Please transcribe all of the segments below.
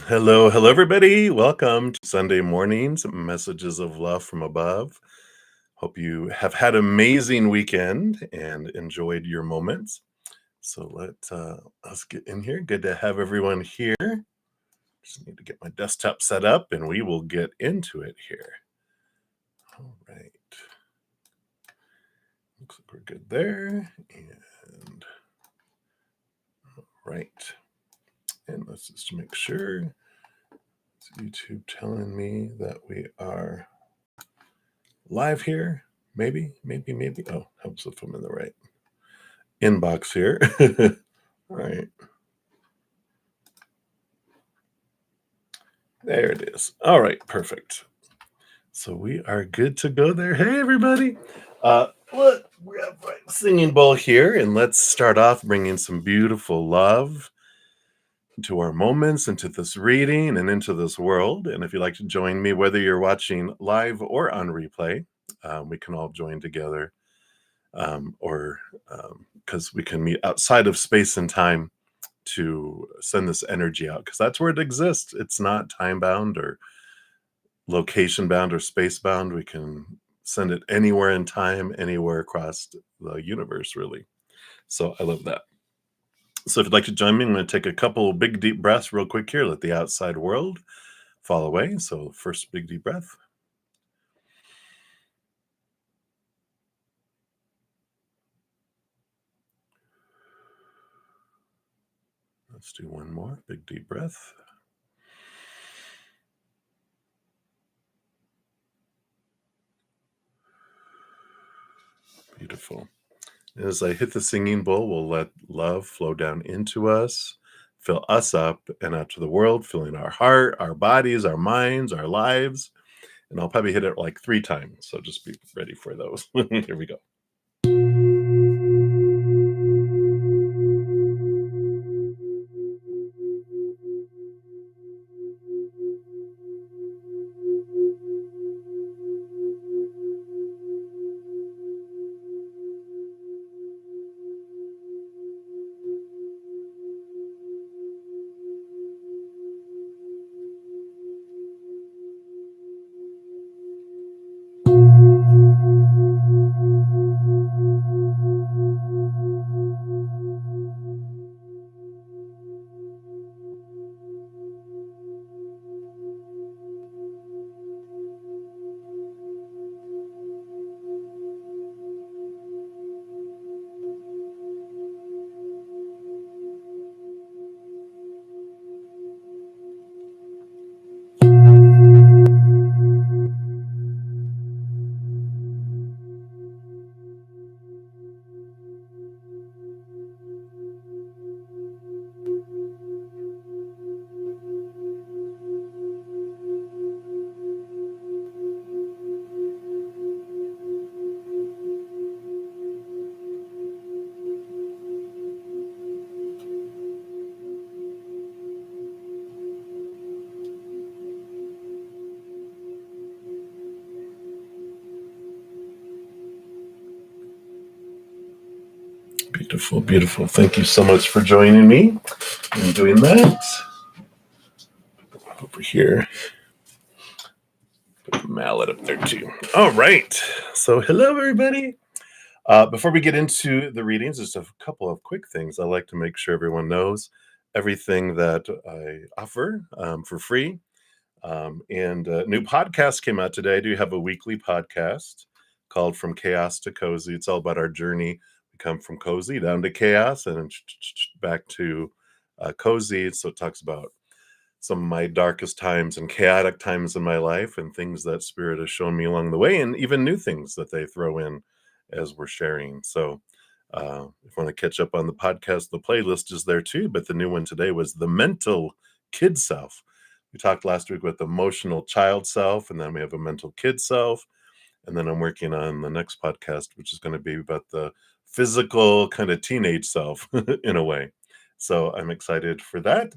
Hello, everybody. Welcome to Sunday mornings, messages of love from above. Hope you have had an amazing weekend and enjoyed your moments. So let's get in here. Good to have everyone here. Just need to get my desktop set up, and we will get into it here. All right. Looks like we're good there. And all right. And let's just make sure. It's YouTube telling me that we are live here. Maybe. Oh, helps if I'm in the right inbox here. All right. There it is. All right, perfect. So we are good to go there. Hey, everybody. We have my singing bowl here, and let's start off bringing some beautiful love into our moments, into this reading, and into this world. And if you'd like to join me, whether you're watching live or on replay, we can all join together, or because we can meet outside of space and time to send this energy out, because that's where it exists. It's not time bound or location bound or space bound. We can send it anywhere in time, anywhere across the universe, really. So I love that. So if you'd like to join me, I'm going to take a couple big deep breaths real quick here. Let the outside world fall away. So first big deep breath. Let's do one more big deep breath. Beautiful. As I hit the singing bowl, we'll let love flow down into us, fill us up and out to the world, filling our heart, our bodies, our minds, our lives. And I'll probably hit it like 3 times. So just be ready for those. Here we go. Beautiful, beautiful. Thank you so much for joining me and doing that. Over here. Put the mallet up there too. All right. So hello, everybody. Before we get into the readings, just a couple of quick things. I like to make sure everyone knows everything that I offer for free. And a new podcast came out today. I do have a weekly podcast called From Chaos to Cozy. It's all about our journey. We come from cozy down to chaos and then back to cozy. So it talks about some of my darkest times and chaotic times in my life and things that Spirit has shown me along the way, and even new things that they throw in as we're sharing. So if you want to catch up on the podcast, the playlist is there too. But the new one today was the mental kid self. We talked last week with the emotional child self, and then we have a mental kid self. And then I'm working on the next podcast, which is going to be about the physical kind of teenage self in a way. So I'm excited for that.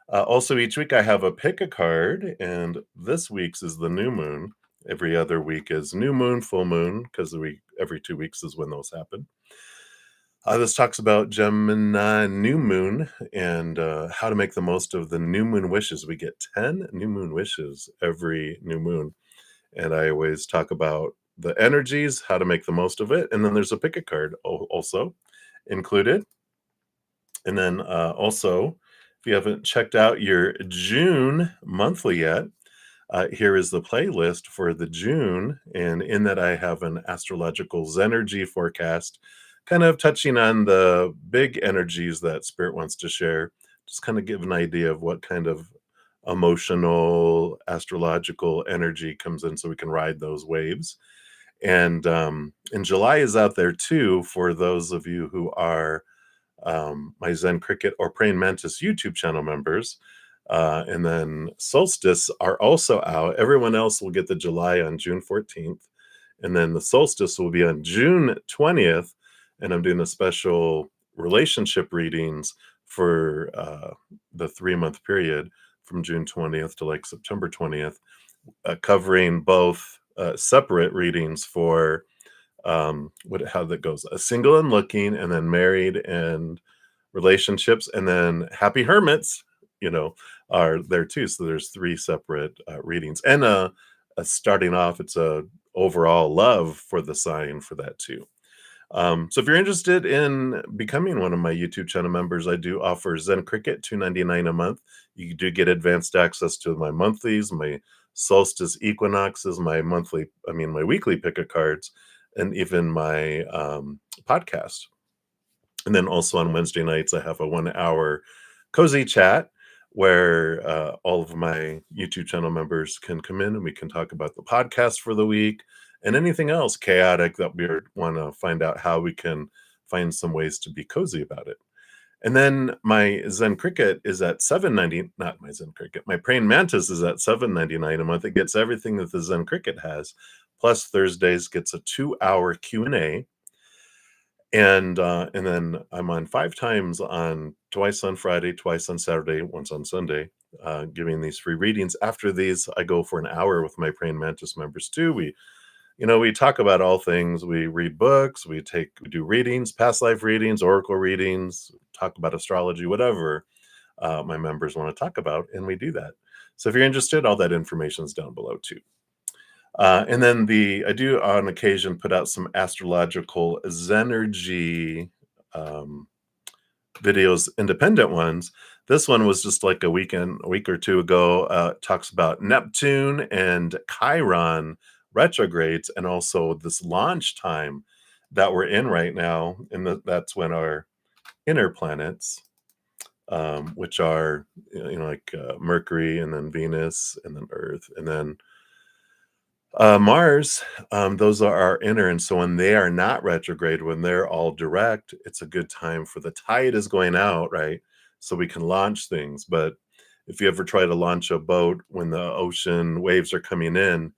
Also, each week I have a pick a card, and this week's is the new moon. Every other week is new moon, full moon, because every 2 weeks is when those happen. This talks about Gemini new moon and how to make the most of the new moon wishes. We get 10 new moon wishes every new moon. And I always talk about the energies, how to make the most of it. And then there's a pick a card also included. And then also, if you haven't checked out your June monthly yet, here is the playlist for the June. And in that, I have an astrological Zenergy forecast, kind of touching on the big energies that Spirit wants to share. Just kind of give an idea of what kind of emotional, astrological energy comes in so we can ride those waves. And July is out there too for those of you who are my Zen Cricket or Praying Mantis YouTube channel members. And then Solstice are also out. Everyone else will get the July on June 14th. And then the solstice will be on June 20th. And I'm doing a special relationship readings for the 3 month period from June 20th to like September 20th, covering both separate readings for what how that goes, a single and looking, and then married and relationships, and then happy hermits, you know, are there too. So there's three separate readings, and starting off, it's a overall love for the sign for that too. So if you're interested in becoming one of my YouTube channel members, I do offer Zen Cricket $2.99 a month. You do get advanced access to my monthlies, my solstice equinoxes, my weekly pick a cards, and even my podcast. And then also on Wednesday nights, I have a 1 hour cozy chat where all of my YouTube channel members can come in and we can talk about the podcast for the week and anything else chaotic that we want to find out how we can find some ways to be cozy about it. And then my Zen Cricket is at 7.90. Not my Zen Cricket. My Praying Mantis is at 7.99 a month. It gets everything that the Zen Cricket has. Plus Thursdays gets a 2 hour Q&A, and then I'm on 5 times on twice on Friday, twice on Saturday, once on Sunday, giving these free readings. After these, I go for an hour with my Praying Mantis members too. We talk about all things. We read books, we do readings, past life readings, oracle readings, talk about astrology, whatever my members want to talk about, and we do that. So if you're interested, all that information is down below too. And then I do on occasion put out some astrological Zenergy um, videos, independent ones. This one was just like a week or two ago. Talks about Neptune and Chiron retrogrades, and also this launch time that we're in right now. And that's when our inner planets, which are like Mercury, and then Venus, and then Earth, and then Mars, those are our inner, and so when they are not retrograde, when they're all direct, it's a good time for the tide is going out, right? So we can launch things. But if you ever try to launch a boat when the ocean waves are coming in,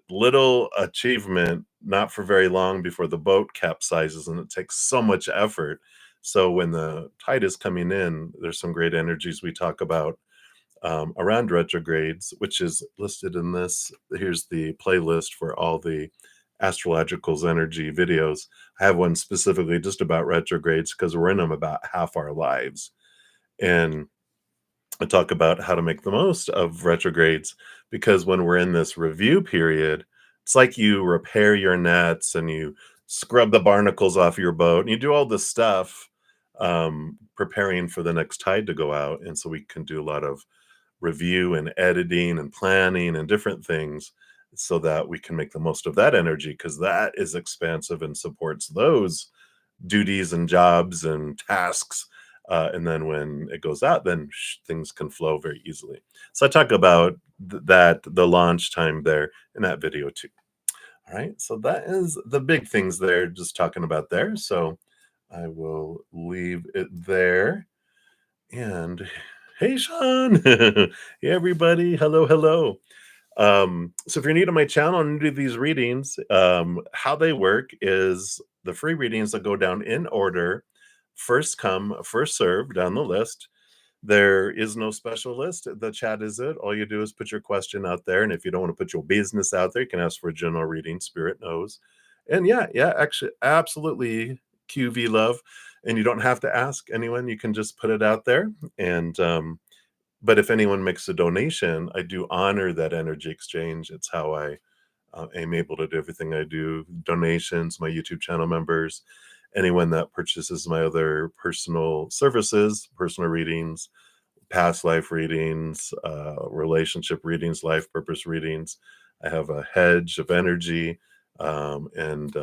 little achievement, not for very long before the boat capsizes, and it takes so much effort. So when the tide is coming in, there's some great energies we talk about around retrogrades, which is listed in this. Here's the playlist for all the astrologicals energy videos. I have one specifically just about retrogrades because we're in them about half our lives. And I talk about how to make the most of retrogrades because when we're in this review period, it's like you repair your nets and you scrub the barnacles off your boat and you do all this stuff preparing for the next tide to go out. And so we can do a lot of review and editing and planning and different things so that we can make the most of that energy because that is expansive and supports those duties and jobs and tasks. And then when it goes out, then things can flow very easily. So I talk about the launch time there in that video too. All right. So that is the big things there, just talking about there. So I will leave it there. And hey, Sean. Hey, everybody. Hello, hello. So if you're new to my channel and do these readings, how they work is the free readings that go down in order, first come, first serve down the list. There is no special list. The chat is it. All you do is put your question out there. And if you don't want to put your business out there, you can ask for a general reading. Spirit knows. And yeah, actually, absolutely. QV love, and you don't have to ask anyone. You can just put it out there. And but if anyone makes a donation, I do honor that energy exchange. It's how I am able to do everything I do. Donations, my YouTube channel members, anyone that purchases my other personal services, personal readings, past life readings, relationship readings, life purpose readings. I have a hedge of energy and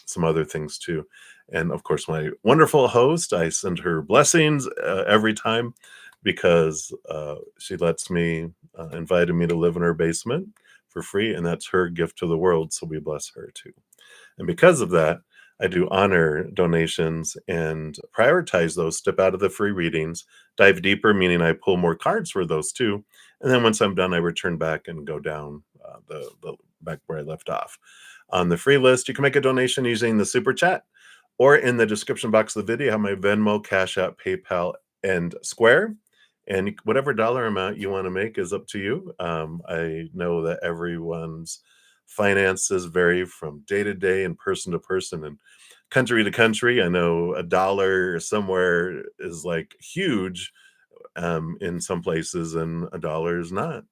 some other things too. And of course, my wonderful host, I send her blessings every time because she lets me, invited me to live in her basement for free. And that's her gift to the world. So we bless her too. And because of that, I do honor donations and prioritize those, step out of the free readings, dive deeper, meaning I pull more cards for those too. And then once I'm done, I return back and go down the back where I left off. On the free list, you can make a donation using the super chat or in the description box of the video, I have my Venmo, Cash App, PayPal, and Square. And whatever dollar amount you want to make is up to you. I know that everyone's finances vary from day to day and person to person and country to country. I know a dollar somewhere is like huge in some places, and a dollar is not,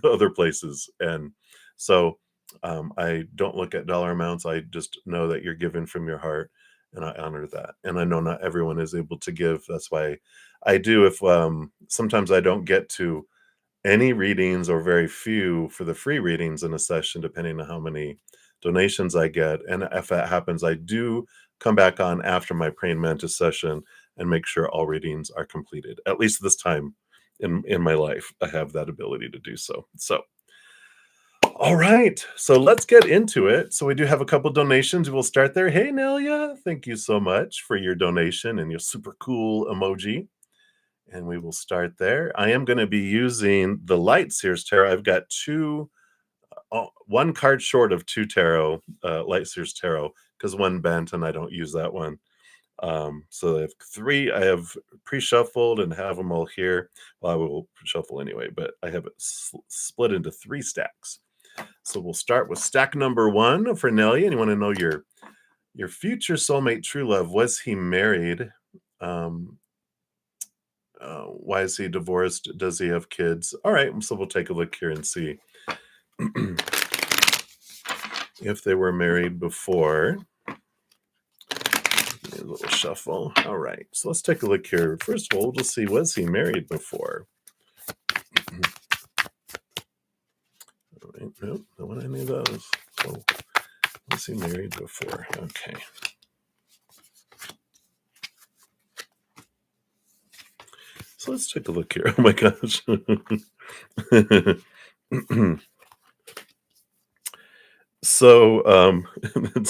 other places. And so I don't look at dollar amounts. I just know that you're given from your heart, and I honor that. And I know not everyone is able to give. That's why I do. If sometimes I don't get to any readings or very few for the free readings in a session, depending on how many donations I get. And if that happens, I do come back on after my praying mantis session and make sure all readings are completed. At least this time in my life, I have that ability to do so. So, all right. So let's get into it. So we do have a couple donations. We'll start there. Hey, Nelia, thank you so much for your donation and your super cool emoji. And we will start there. I am going to be using the Light Seers Tarot. I've got one card short of two tarot, Light Seers Tarot, because one bent and I don't use that one. So I have three. I have pre-shuffled and have them all here. Well, I will shuffle anyway, but I have it split into three stacks. So we'll start with stack number one for Nelly. And you want to know your future soulmate, true love. Was he married? Why is he divorced? Does he have kids? All right, so we'll take a look here and see if they were married before. A little shuffle. All right, so let's take a look here. First of all, we'll just see, was he married before? All right, nope, don't want any of those. So, was he married before? Okay. So let's take a look here. Oh my gosh. So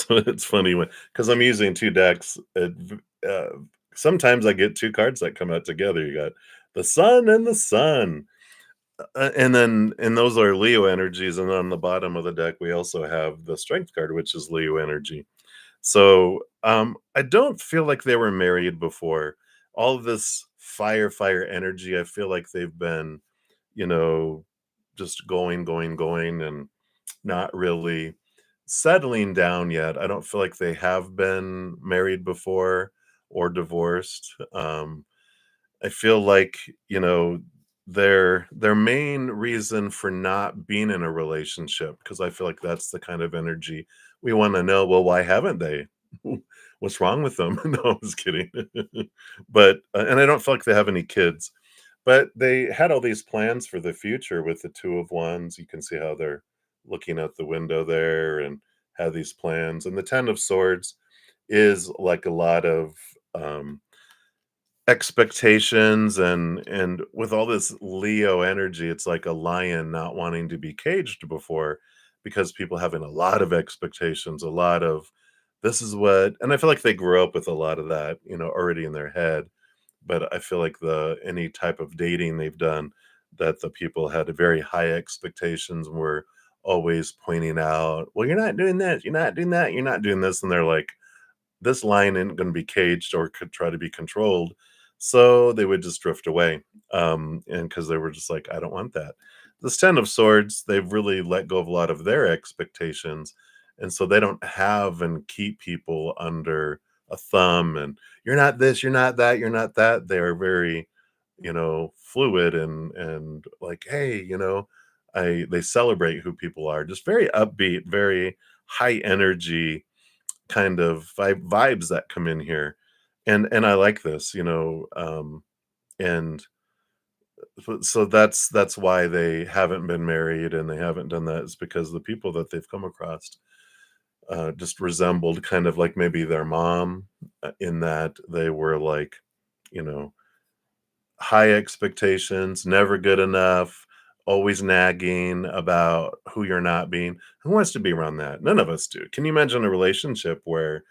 it's funny because I'm using two decks. Sometimes I get two cards that come out together. You got the sun and the sun. And those are Leo energies. And on the bottom of the deck, we also have the strength card, which is Leo energy. So I don't feel like they were married before. All of this fire energy, I feel like they've been, just going, and not really settling down yet. I don't feel like they have been married before or divorced. I feel like, their main reason for not being in a relationship, because I feel like that's the kind of energy we want to know. Well, why haven't they? What's wrong with them? No, I was kidding. But and I don't feel like they have any kids, but they had all these plans for the future with the two of wands. You can see how they're looking out the window there and have these plans. And the 10 of swords is like a lot of expectations, and with all this Leo energy, it's like a lion not wanting to be caged before, because people having a lot of expectations, a lot of this is what, and I feel like they grew up with a lot of that, already in their head. But I feel like any type of dating they've done, that the people had very high expectations and were always pointing out, well, you're not doing this, you're not doing that, you're not doing this. And they're like, this lion isn't going to be caged or could try to be controlled. So they would just drift away. And because they were just like, I don't want that. This 10 of swords, they've really let go of a lot of their expectations. And so they don't have and keep people under a thumb, and you're not this, you're not that, you're not that. They are very, fluid and like, hey, they celebrate who people are. Just very upbeat, very high energy kind of vibes that come in here. And I like this, and so that's why they haven't been married and they haven't done that, is because the people that they've come across just resembled kind of like maybe their mom, in that they were like, you know, high expectations, never good enough, always nagging about who you're not being. Who wants to be around that? None of us do. Can you imagine a relationship where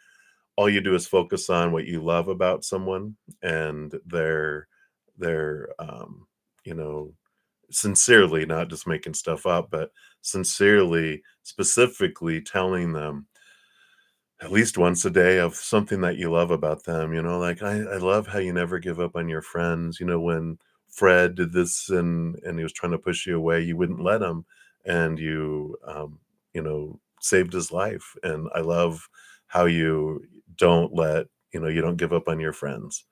all you do is focus on what you love about someone, and they're you know, sincerely, not just making stuff up, but sincerely, specifically telling them at least once a day of something that you love about them, like, I love how you never give up on your friends. When Fred did this and he was trying to push you away, you wouldn't let him, and you saved his life. And I love how you don't give up on your friends.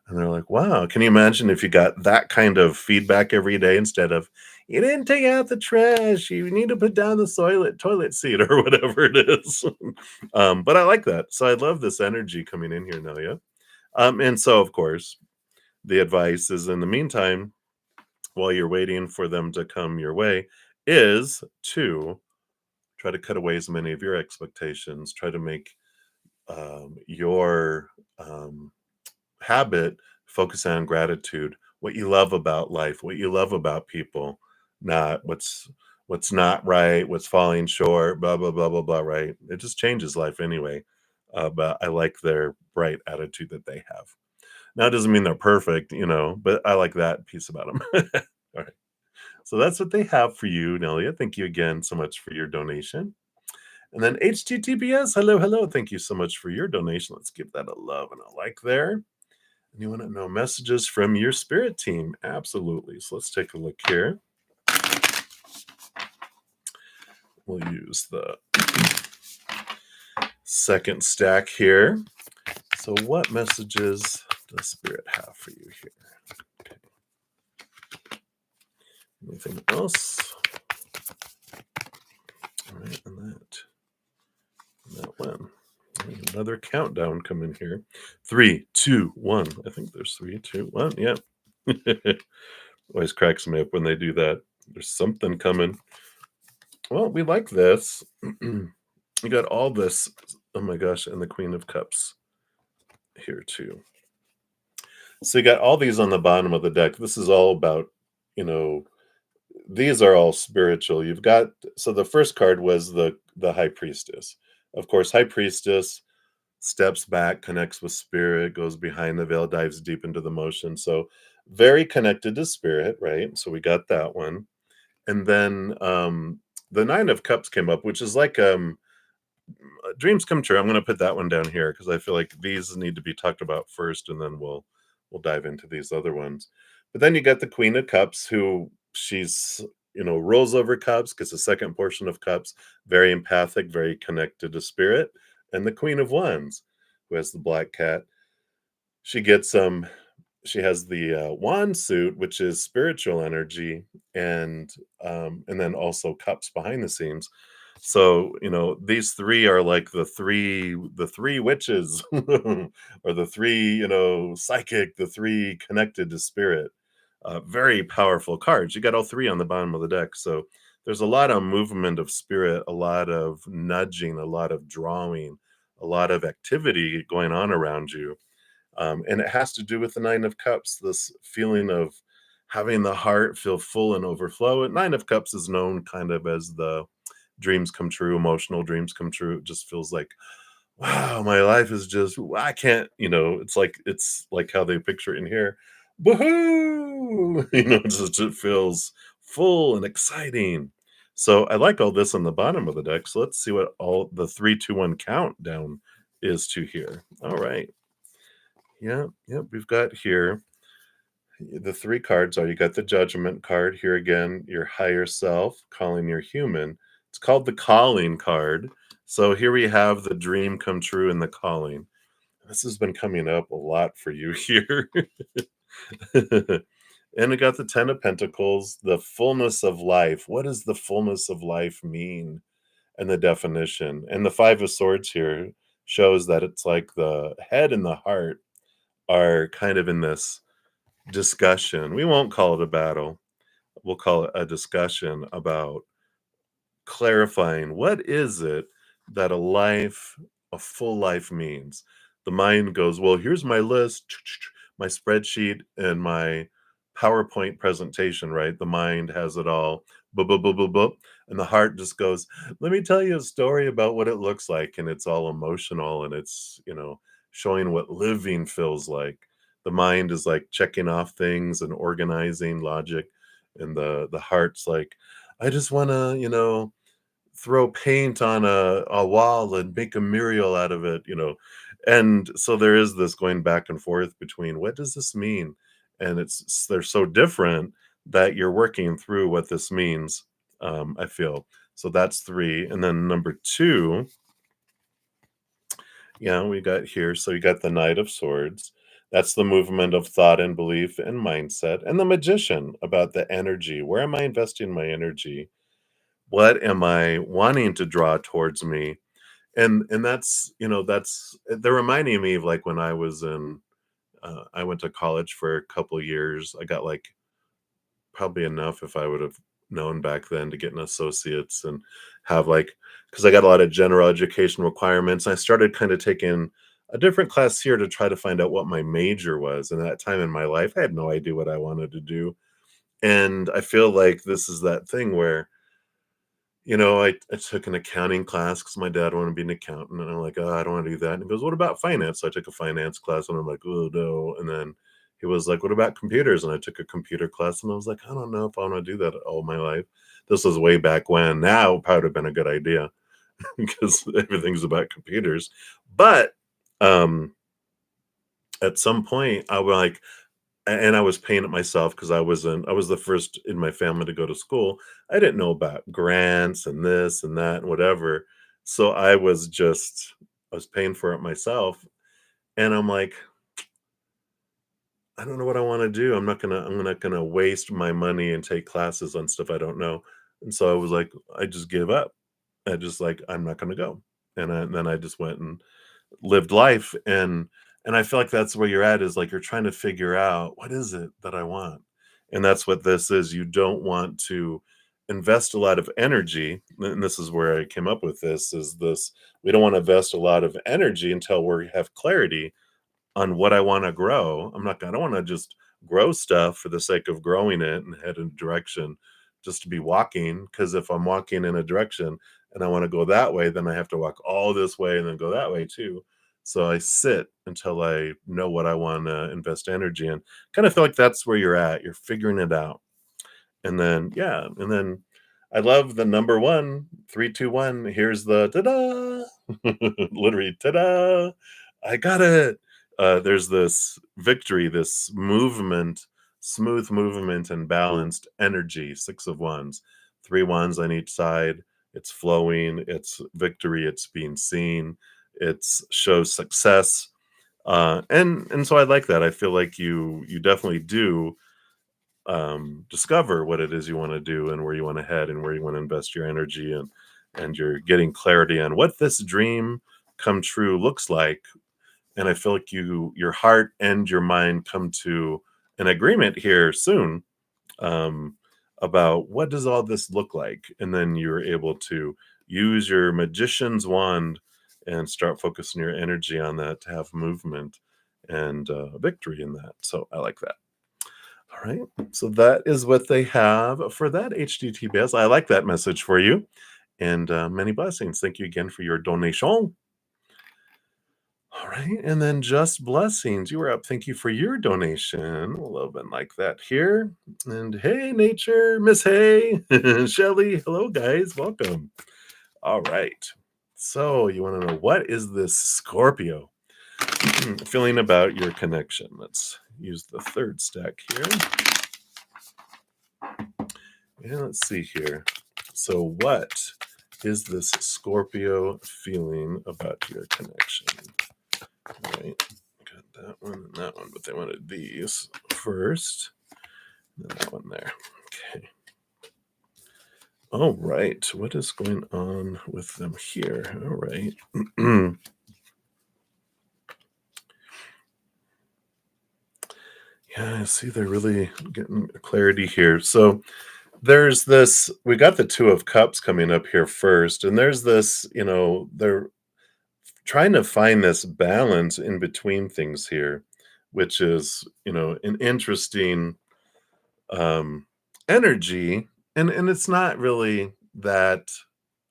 And they're like, wow, can you imagine if you got that kind of feedback every day instead of, you didn't take out the trash, you need to put down the toilet seat or whatever it is. But I like that. So I love this energy coming in here, Nelia. And so, of course, the advice is, in the meantime, while you're waiting for them to come your way, is to try to cut away as many of your expectations. Try to make your habit focus on gratitude, what you love about life, what you love about people, not what's not right, what's falling short, blah blah blah blah blah. Right? It just changes life anyway. But I like their bright attitude that they have. Now it doesn't mean they're perfect, but I like that piece about them. All right. So that's what they have for you, Nelia. Thank you again so much for your donation. And then HTTPS, hello, hello. Thank you so much for your donation. Let's give that a love and a like there. And you want to know messages from your spirit team? Absolutely. So let's take a look here. We'll use the second stack here. So what messages does spirit have for you here? Okay. Anything else? All right, and that one. Another countdown coming here. 3, 2, 1. I think there's 3, 2, 1. Yeah. Always cracks me up when they do that. There's something coming. Well, we like this. You got all this. Oh my gosh, and the Queen of Cups here too. So you got all these on the bottom of the deck. This is all about, you know, these are all spiritual. You've got, so the first card was the High Priestess. Of course, High Priestess steps back, connects with spirit, goes behind the veil, dives deep into the motion. So very connected to spirit, right? So we got that one. And then the Nine of Cups came up, which is like dreams come true. I'm going to put that one down here because I feel like these need to be talked about first, and then we'll dive into these other ones. But then you got the Queen of Cups, who she's, rolls over cups, gets the second portion of cups, very empathic, very connected to spirit. And the Queen of Wands, who has the black cat, she gets she has the wand suit, which is spiritual energy, and then also cups behind the scenes. So these three are like the three witches, or the three, psychic, the three connected to spirit. Very powerful cards. You got all three on the bottom of the deck. So there's a lot of movement of spirit, a lot of nudging, a lot of drawing, a lot of activity going on around you. And it has to do with the Nine of Cups, this feeling of having the heart feel full and overflow. And Nine of Cups is known kind of as the dreams come true, emotional dreams come true. It just feels like, wow, my life is just, I can't, it's like how they picture it in here. Woohoo! It feels full and exciting. So I like all this on the bottom of the deck. So let's see what all the 3, 2, 1 countdown is to here. All right. Yeah, yeah, we've got here the three cards are, you got the Judgment card here again, your higher self calling your human. It's called the Calling card. So here we have the dream come true and the calling. This has been coming up a lot for you here. And we got the 10 of Pentacles, the fullness of life. What does the fullness of life mean? And the definition. And the 5 of Swords here shows that it's like the head and the heart are kind of in this discussion. We won't call it a battle. We'll call it a discussion about clarifying what is it that a full life means. The mind goes, well, here's my list, my spreadsheet, and my PowerPoint presentation, right? The mind has it all, boop, boop, boop, boop, boop. And the heart just goes, let me tell you a story about what it looks like. And it's all emotional and it's, showing what living feels like. The mind is like checking off things and organizing logic. And the heart's like, I just want to, throw paint on a wall and make a mural out of it. And so there is this going back and forth between what does this mean? And they're so different that you're working through what this means, I feel. So that's 3. And then number 2, we got here. So you got the Knight of Swords. That's the movement of thought and belief and mindset. And the Magician, about the energy. Where am I investing my energy? What am I wanting to draw towards me? And that's they're reminding me of like when I was in I went to college for a couple years. I got like probably enough if I would have known back then to get an associate's and have like, because I got a lot of general education requirements. I started kind of taking a different class here to try to find out what my major was. And at that time in my life, I had no idea what I wanted to do. And I feel like this is that thing where I took an accounting class because my dad wanted to be an accountant, and I'm like, "Oh, I don't wanna do that." And he goes, "What about finance?" So I took a finance class, and I'm like, "Oh, no." And then he was like, "What about computers?" And I took a computer class, and I was like, "I don't know if I wanna do that all my life." This was way back when. Now, it probably would have been a good idea because everything's about computers. But, um, at some point, I was like, and I was paying it myself because I was the first in my family to go to school. I didn't know about grants and this and that and whatever. So I was paying for it myself. And I'm like, I don't know what I want to do. I'm not gonna waste my money and take classes on stuff I don't know. And so I was like, I just give up. I just like, I'm not gonna go. And then I just went and lived life. And I feel like that's where you're at, is like you're trying to figure out what is it that I want. And that's what this is. You don't want to invest a lot of energy, and this is where I came up with this, is this: we don't want to invest a lot of energy until we have clarity on what I want to grow. I don't want to just grow stuff for the sake of growing it and head in a direction just to be walking. Because if I'm walking in a direction and I want to go that way, then I have to walk all this way and then go that way too. So I sit until I know what I want to invest energy in. Kind of feel like that's where you're at. You're figuring it out. And then, yeah. And then I love the number one, 3, 2, 1. Here's the ta-da, literally ta-da. I got it. There's this victory, this movement, smooth movement and balanced energy. 6 of Wands, 3 wands on each side. It's flowing. It's victory. It's being seen. It's shows success. And so I like that. I feel like you definitely do discover what it is you want to do and where you want to head and where you want to invest your energy, and you're getting clarity on what this dream come true looks like. And I feel like your heart and your mind come to an agreement here soon, um, about what does all this look like, and then you're able to use your magician's wand and start focusing your energy on that to have movement and victory in that. So I like that. All right. So that is what they have for that, HTTPS. I like that message for you. And many blessings. Thank you again for your donation. All right. And then just blessings. You were up. Thank you for your donation. A little bit like that here. And hey, nature, Miss Hay, Shelly. Hello, guys. Welcome. All right. So you want to know, what is this Scorpio feeling about your connection? Let's use the third stack here. And let's see here. So what is this Scorpio feeling about your connection? Right. Got that one and that one, but they wanted these first. And then that one there. Okay. All right. What is going on with them here? All right. Yeah, I see they're really getting clarity here. So there's this, we got the Two of Cups coming up here first, and there's this, they're trying to find this balance in between things here, which is, an interesting um energy. And it's not really that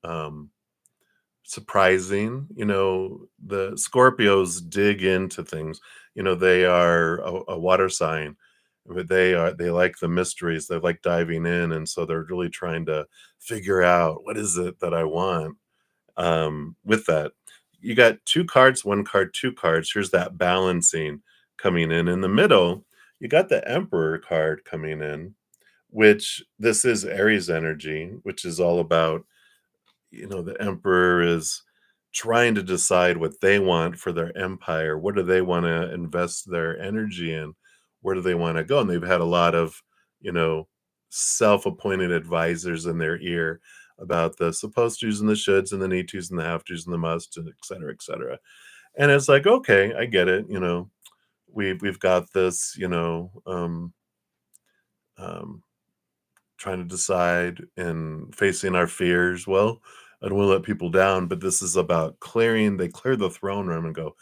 um surprising. The Scorpios dig into things. They are a water sign, but they like the mysteries. They like diving in, and so they're really trying to figure out what is it that I want. With that, you got two cards, one card, two cards. Here's that balancing coming in the middle. You got the Emperor card coming in, which this is Aries energy, which is all about, the emperor is trying to decide what they want for their empire. What do they want to invest their energy in? Where do they want to go? And they've had a lot of, you know, self-appointed advisors in their ear about the supposed to's and the shoulds and the need to's and the have to's and the musts and et cetera, et cetera. And it's like, okay, I get it. We've got this, um, trying to decide and facing our fears. Well, I don't want to let people down, but this is about clearing. They clear the throne room and go, all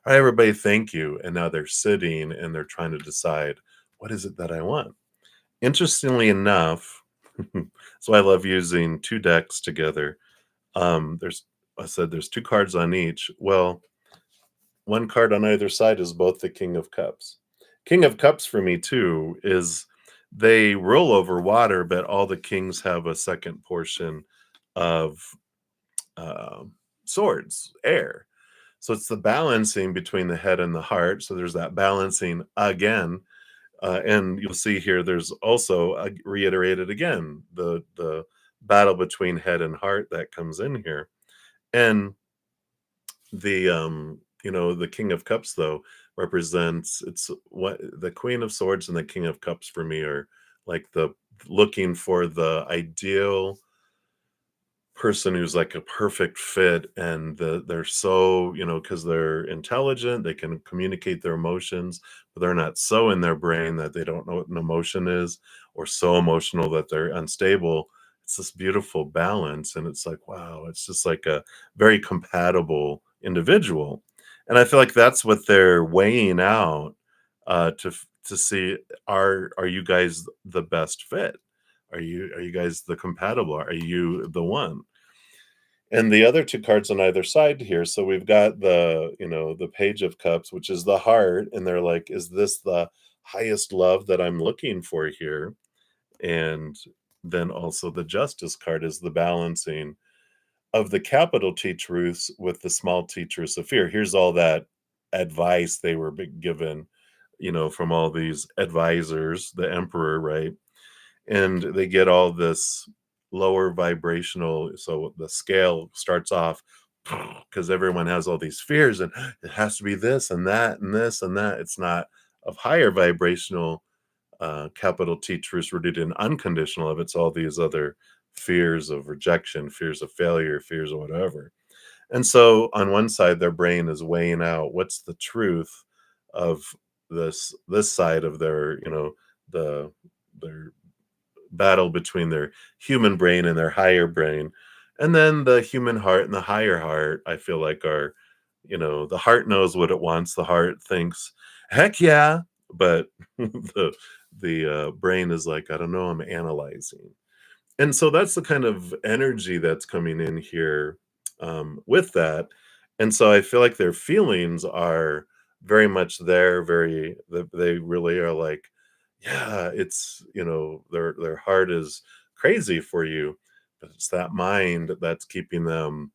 right, everybody, thank you. And now they're sitting and they're trying to decide, what is it that I want? Interestingly enough, so I love using two decks together. There's I said there's two cards on each. Well, one card on either side is both the King of Cups. King of Cups for me too is they roll over water, but all the kings have a second portion of um swords, air. So it's the balancing between the head and the heart. So there's that balancing again, and you'll see here. There's also reiterated again the battle between head and heart that comes in here, and the King of Cups though represents, it's what the Queen of Swords and the King of Cups for me are like the looking for the ideal person who's like a perfect fit, and they're so, because they're intelligent, they can communicate their emotions, but they're not so in their brain that they don't know what an emotion is, or so emotional that they're unstable. It's this beautiful balance, and it's like, wow, it's just like a very compatible individual. And I feel like that's what they're weighing out, to see, are you guys the best fit? Are you guys the compatible? Are you the one? And the other two cards on either side here, so we've got the Page of Cups, which is the heart, and they're like, is this the highest love that I'm looking for here? And then also the Justice card is the balancing of the capital T truths with the small t truths of fear. Here's all that advice they were given, from all these advisors, the emperor, right? And they get all this lower vibrational, so the scale starts off because everyone has all these fears, and it has to be this and that and this and that. It's not of higher vibrational, capital T truths rooted in unconditional love. It's all these other fears of rejection, fears of failure, fears of whatever. And so on one side, their brain is weighing out what's the truth of this side of their, their battle between their human brain and their higher brain. And then the human heart and the higher heart, I feel like, are, the heart knows what it wants. The heart thinks, heck yeah. But the brain is like, I don't know, I'm analyzing. And so that's the kind of energy that's coming in here, with that. And so I feel like their feelings are very much there, they really are like, yeah, it's, their heart is crazy for you, but it's that mind that's keeping them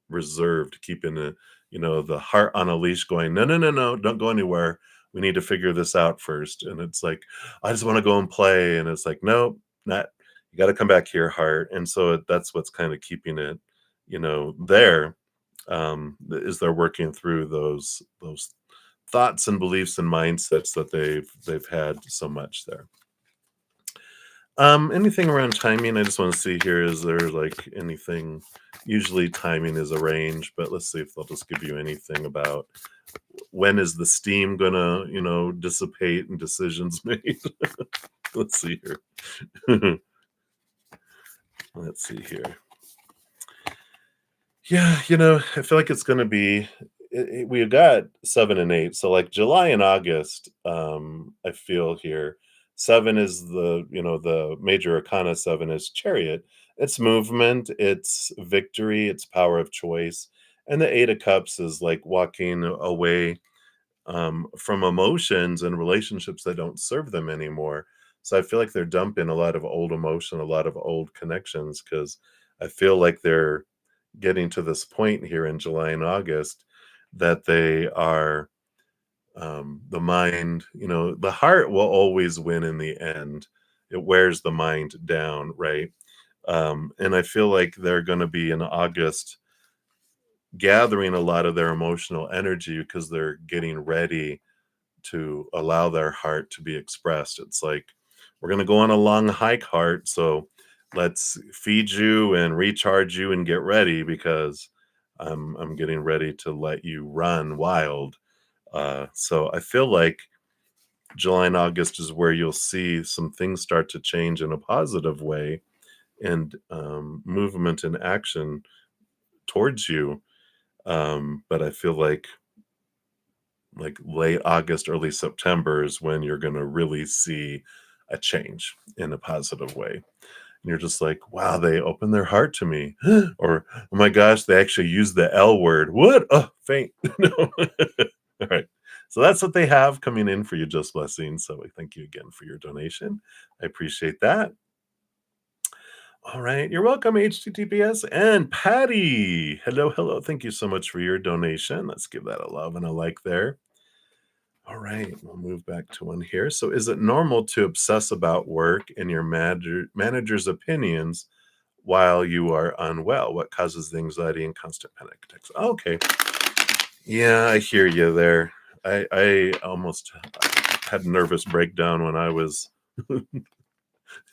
reserved, keeping the heart on a leash, going, no, no, no, no, don't go anywhere. We need to figure this out first. And it's like, I just want to go and play. And it's like, no, not, you got to come back here, heart. And so that's what's kind of keeping it, there. as they're working through those thoughts and beliefs and mindsets that they've had so much there. Anything around timing? I just want to see here. Is there like anything? Usually timing is arranged, but let's see if they'll just give you anything about when is the steam gonna, dissipate and decisions made. Let's see here. Let's see here. Yeah, I feel like it's gonna be. We got 7 and 8, so like July and August. I feel here 7 is the major arcana. 7 is Chariot. It's movement, it's victory, it's power of choice, and the 8 of Cups is like walking away from emotions and relationships that don't serve them anymore. So I feel like they're dumping a lot of old emotion, a lot of old connections, because I feel like they're getting to this point here in July and August that they are the mind, the heart will always win in the end. It wears the mind down, right? And I feel like they're going to be in August gathering a lot of their emotional energy because they're getting ready to allow their heart to be expressed. It's like, we're going to go on a long hike, heart. So let's feed you and recharge you and get ready because I'm getting ready to let you run wild. So I feel like July and August is where you'll see some things start to change in a positive way and movement and action towards you. But I feel like late August, early September is when you're going to really see a change in a positive way. And you're just like, wow, they opened their heart to me. Or, oh my gosh, they actually used the L word. What? Oh, faint. No. All right. So that's what they have coming in for you, Just Blessing. So I thank you again for your donation. I appreciate that. All right. You're welcome, HTTPS. And Patty. Hello, hello. Thank you so much for your donation. Let's give that a love and a like there. All right, we'll move back to one here. So, is it normal to obsess about work and your manager's opinions while you are unwell? What causes the anxiety and constant panic attacks? Okay, yeah, I hear you there. I almost had a nervous breakdown when I was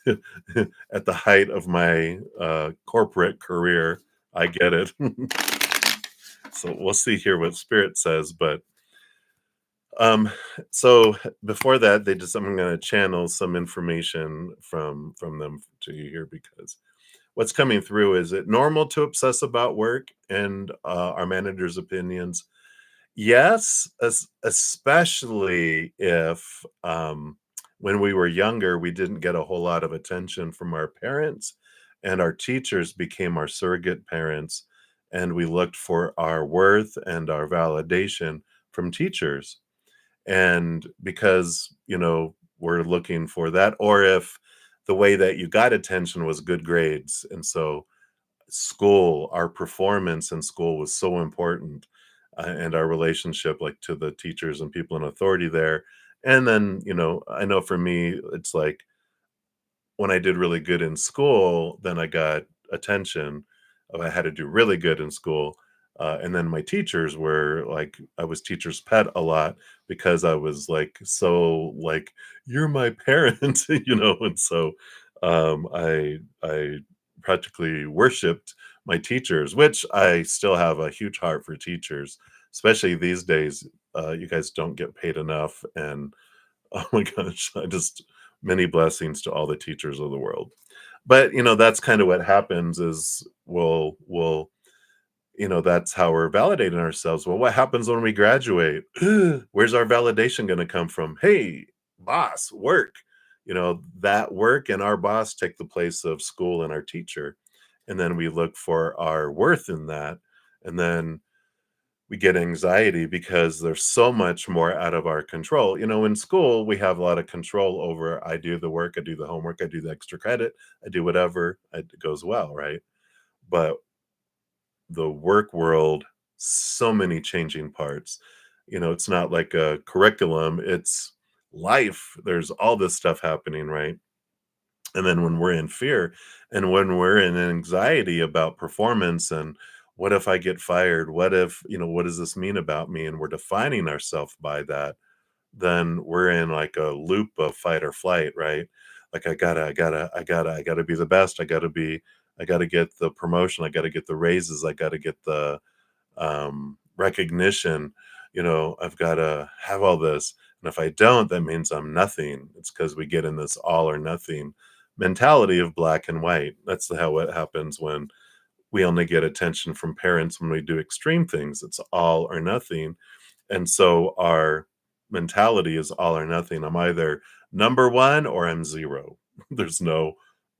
at the height of my corporate career. I get it. So we'll see here what Spirit says, but Um, so before that, I'm gonna channel some information from them to you here because what's coming through is it normal to obsess about work and our manager's opinions? Yes, especially if when we were younger, we didn't get a whole lot of attention from our parents, and our teachers became our surrogate parents, and we looked for our worth and our validation from teachers. And because, we're looking for that, or if the way that you got attention was good grades. And so school, our performance in school was so important, and our relationship like to the teachers and people in authority there. And then, I know for me, it's like when I did really good in school, then I got attention. I had to do really good in school. And then my teachers were like, I was teacher's pet a lot because I was like, so like, you're my parent, And so I practically worshipped my teachers, which I still have a huge heart for teachers, especially these days. You guys don't get paid enough. And oh my gosh, I just many blessings to all the teachers of the world. But, that's kind of what happens is that's how we're validating ourselves. Well, what happens when we graduate? Where's our validation going to come from? Hey, boss, work. That work and our boss take the place of school and our teacher. And then we look for our worth in that. And then we get anxiety because there's so much more out of our control. In school, we have a lot of control over I do the work, I do the homework, I do the extra credit, I do whatever, it goes well, right? But the work world, so many changing parts. It's not like a curriculum, it's life. There's all this stuff happening, right? And then when we're in fear and when we're in anxiety about performance and what if I get fired? What if, what does this mean about me? And we're defining ourselves by that, then we're in like a loop of fight or flight, right? Like I gotta be the best. I gotta get the promotion. I gotta get the raises. I gotta get the recognition. I've gotta have all this. And if I don't, that means I'm nothing. It's because we get in this all or nothing mentality of black and white. That's how it happens when we only get attention from parents when we do extreme things. It's all or nothing. And so our mentality is all or nothing. I'm either number one or I'm zero. There's no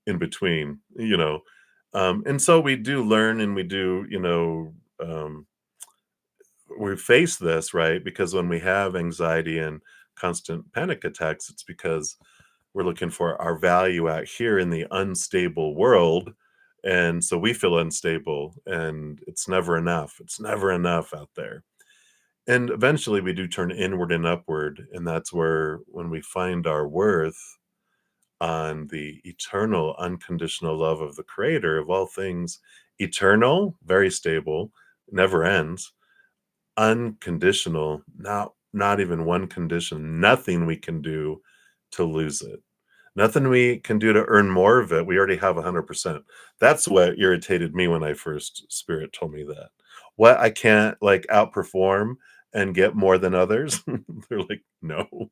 in between. And so we do learn and we do, we face this, right? Because when we have anxiety and constant panic attacks, it's because we're looking for our value out here in the unstable world. And so we feel unstable and it's never enough. It's never enough out there. And eventually we do turn inward and upward. And that's where, when we find our worth on the eternal, unconditional love of the creator of all things, eternal, very stable, never ends, unconditional, not even one condition, nothing we can do to lose it. Nothing we can do to earn more of it. We already have 100%. That's what irritated me when I first Spirit told me that. What, I can't like outperform and get more than others? They're like, no.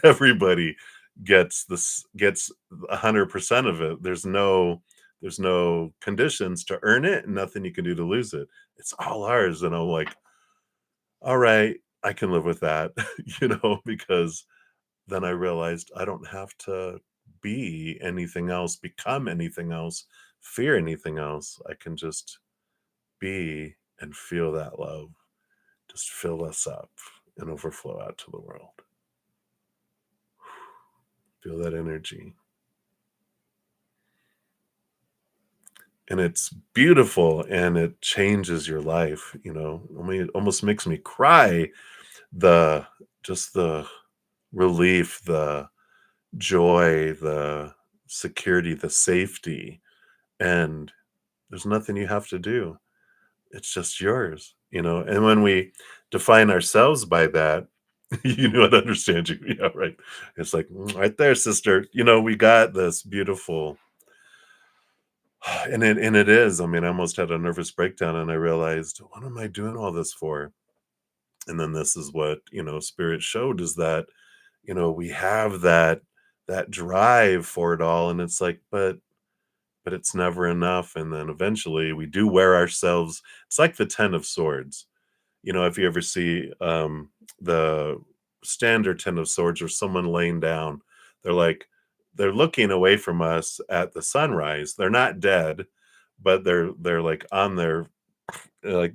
Everybody gets 100% of it. There's no conditions to earn it and nothing you can do to lose it. It's all ours. And I'm like, all right, I can live with that, because then I realized I don't have to be anything else, become anything else, fear anything else. I can just be and feel that love, just fill us up and overflow out to the world. Feel that energy. And it's beautiful and it changes your life. I mean, it almost makes me cry. The Just the relief, the joy, the security, the safety, and there's nothing you have to do. It's just yours. And when we define ourselves by that, I understand you. Yeah, right. It's like, right there, sister. We got this beautiful, and it is. I mean, I almost had a nervous breakdown, and I realized, what am I doing all this for? And then this is what Spirit showed, is that we have that drive for it all, and it's like, but it's never enough. And then eventually we do wear ourselves. It's like the 10 of swords. If you ever see the standard 10 of swords, or someone laying down, they're like, they're looking away from us at the sunrise. They're not dead, but they're like on their, like,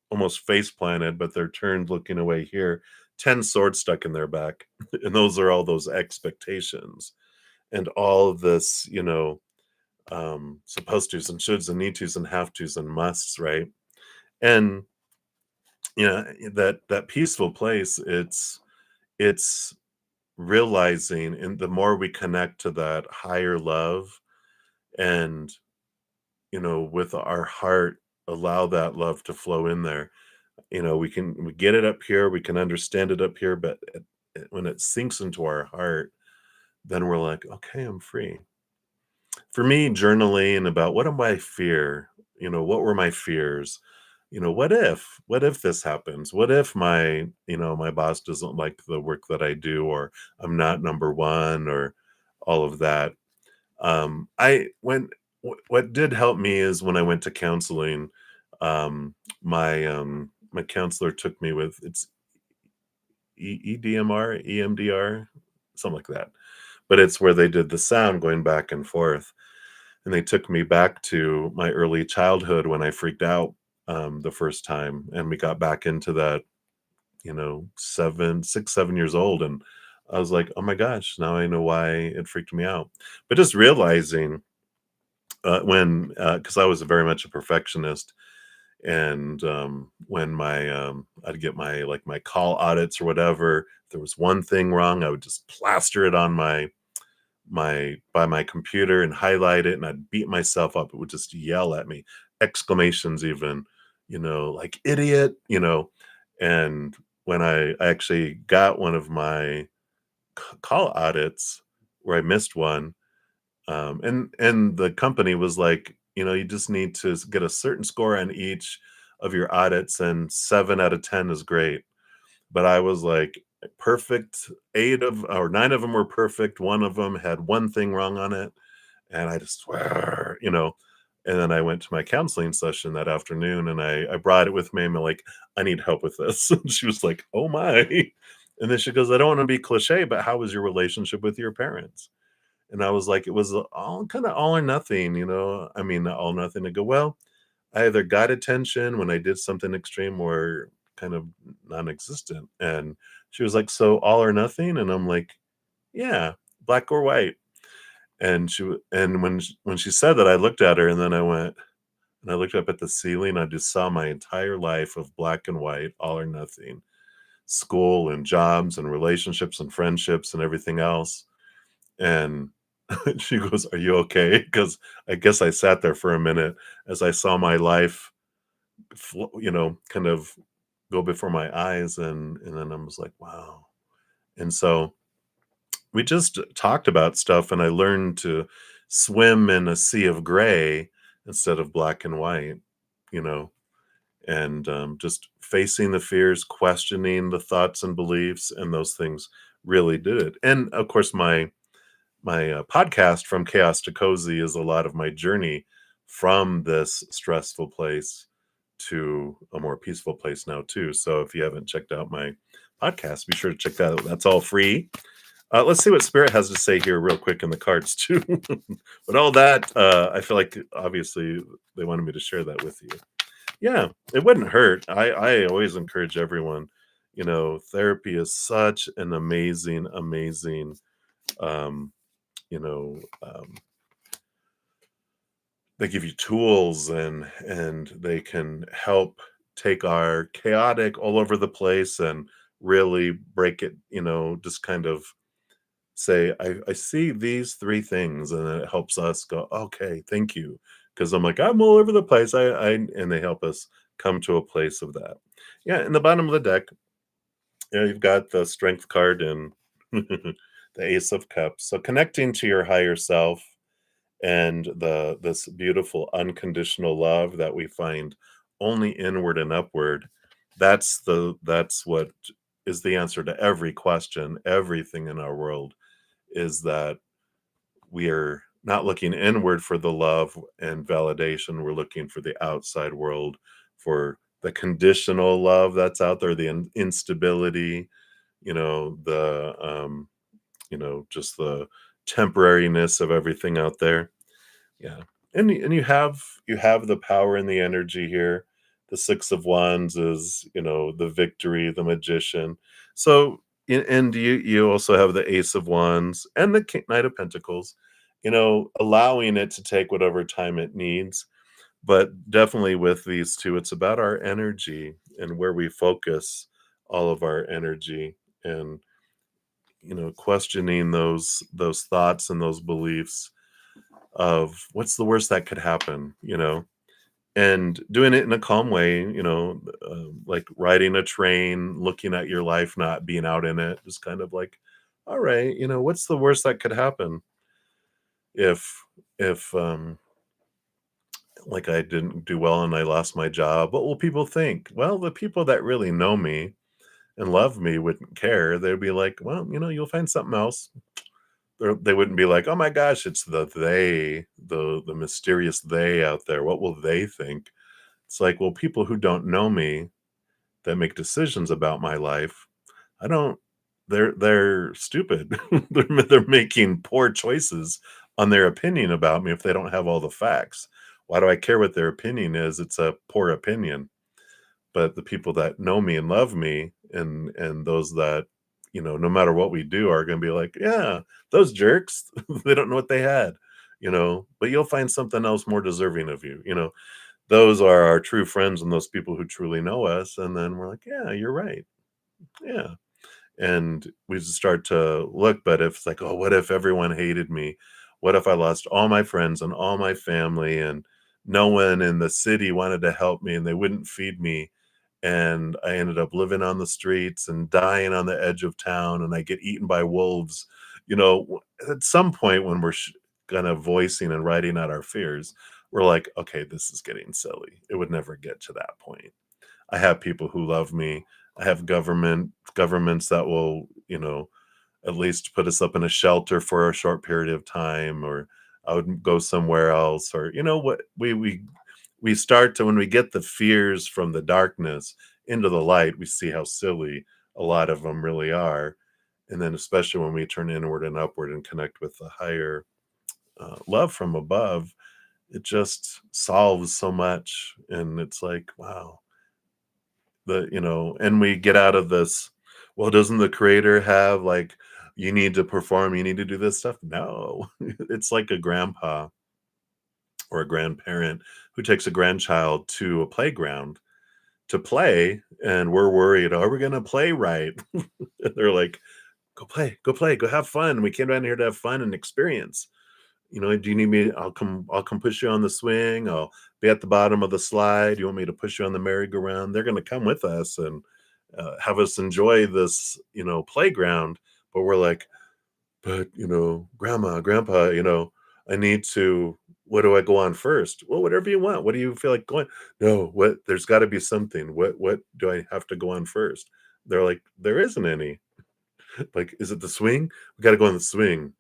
almost face planted, but they're turned looking away here. 10 swords stuck in their back. And those are all those expectations and all of this, supposed tos and shoulds and need tos and have tos and musts, right? And that peaceful place, it's realizing, and the more we connect to that higher love, and with our heart, allow that love to flow in there. We get it up here, we can understand it up here, but when it sinks into our heart, then we're like, okay, I'm free. For me, journaling about, what am I fear? What were my fears? What if this happens? What if my boss doesn't like the work that I do, or I'm not number one, or all of that. I when What did help me is when I went to counseling, my counselor took me with, it's EDMR, EMDR, something like that. But it's where they did the sound going back and forth. And they took me back to my early childhood when I freaked out the first time. And we got back into that, 7 years old. And I was like, oh my gosh, now I know why it freaked me out. But just realizing, because I was very much a perfectionist, and when I'd get my call audits or whatever, if there was one thing wrong, I would just plaster it on my computer and highlight it, and I'd beat myself up. It would just yell at me. exclamations even, like idiot, and when I actually got one of my call audits where I missed one, and the company was like, you just need to get a certain score on each of your audits, and 7 out of 10 is great. But I was like perfect. 8 of or 9 of them were perfect. One of them had one thing wrong on it, and I just swear. And then I went to my counseling session that afternoon, and I brought it with me. And I'm like, I need help with this. And she was like, oh my. And then she goes, I don't want to be cliche, but how was your relationship with your parents? And I was like, it was all kind of all or nothing, I mean, not all or nothing. To go, well, I either got attention when I did something extreme or kind of non-existent. And she was like, so all or nothing? And I'm like, yeah, black or white. And when she said that, I looked at her, and then I went, and I looked up at the ceiling. I just saw my entire life of black and white, all or nothing, school and jobs and relationships and friendships and everything else. And she goes, "Are you okay?" Because I guess I sat there for a minute as I saw my life, kind of go before my eyes, and then I was like, "Wow." And so we just talked about stuff, and I learned to swim in a sea of gray instead of black and white, you know, and just facing the fears, questioning the thoughts and beliefs, and those things really did it. And of course, my podcast From Chaos to Cozy is a lot of my journey from this stressful place to a more peaceful place now too. So if you haven't checked out my podcast, be sure to check that out. That's all free. Let's see what Spirit has to say here real quick in the cards too. But all that, I feel like obviously they wanted me to share that with you. Yeah, it wouldn't hurt. I always encourage everyone. Therapy is such an amazing, amazing um, you know um, they give you tools, and they can help take our chaotic all over the place and really break it, just kind of say, I see these three things, and it helps us go, okay, thank you, because I'm like, I'm all over the place. And they help us come to a place of that. Yeah, in the bottom of the deck, you've got the strength card and the ace of cups, so connecting to your higher self and this beautiful unconditional love that we find only inward and upward. That's what is the answer to every question. Everything in our world is that we are not looking inward for the love and validation. We're looking for the outside world, for the conditional love that's out there, the instability, just the temporariness of everything out there. Yeah. And you have the power and the energy here. The 6 of Wands is, the victory, the magician. So, and you also have the Ace of Wands and the Knight of Pentacles, allowing it to take whatever time it needs. But definitely with these two, it's about our energy and where we focus all of our energy, and, questioning those thoughts and those beliefs of what's the worst that could happen, and doing it in a calm way, like riding a train, looking at your life, not being out in it, just kind of like, all right, what's the worst that could happen if if like I didn't do well and I lost my job? What will people think? Well, the people that really know me and love me wouldn't care. They'd be like, well, you'll find something else. They wouldn't be like, "Oh my gosh, it's the they, the mysterious they out there. What will they think?" It's like, well, people who don't know me that make decisions about my life, I don't they're stupid. They're making poor choices on their opinion about me if they don't have all the facts. Why do I care what their opinion is? It's a poor opinion. But the people that know me and love me, and those that, no matter what we do, are gonna be like, "Yeah, those jerks, they don't know what they had," but you'll find something else more deserving of you, Those are our true friends and those people who truly know us, and then we're like, "Yeah, you're right. Yeah." And we just start to look, but if it's like, "Oh, what if everyone hated me? What if I lost all my friends and all my family, and no one in the city wanted to help me and they wouldn't feed me. And I ended up living on the streets and dying on the edge of town, and I get eaten by wolves. At some point when we're kind of voicing and writing out our fears, we're like, okay, this is getting silly. It would never get to that point. I have people who love me. I have governments that will, at least put us up in a shelter for a short period of time, or I would go somewhere else, or what we start to when we get the fears from the darkness into the light, we see how silly a lot of them really are. And then especially when we turn inward and upward and connect with the higher love from above, it just solves so much. And it's like, wow, and we get out of this, well, doesn't the creator have like, you need to perform, you need to do this stuff? No. It's like a grandpa or a grandparent who takes a grandchild to a playground to play, and we're worried, are we going to play right? And they're like, go play, go have fun. We came down here to have fun and experience. Do you need me? I'll come push you on the swing. I'll be at the bottom of the slide. You want me to push you on the merry-go-round? They're going to come with us and have us enjoy this, playground. But we're like, but grandma, grandpa, I need to. What do I go on first? Well, whatever you want. What do you feel like going? No, what? There's got to be something. What do I have to go on first? They're like, there isn't any. Like, is it the swing? We got to go on the swing.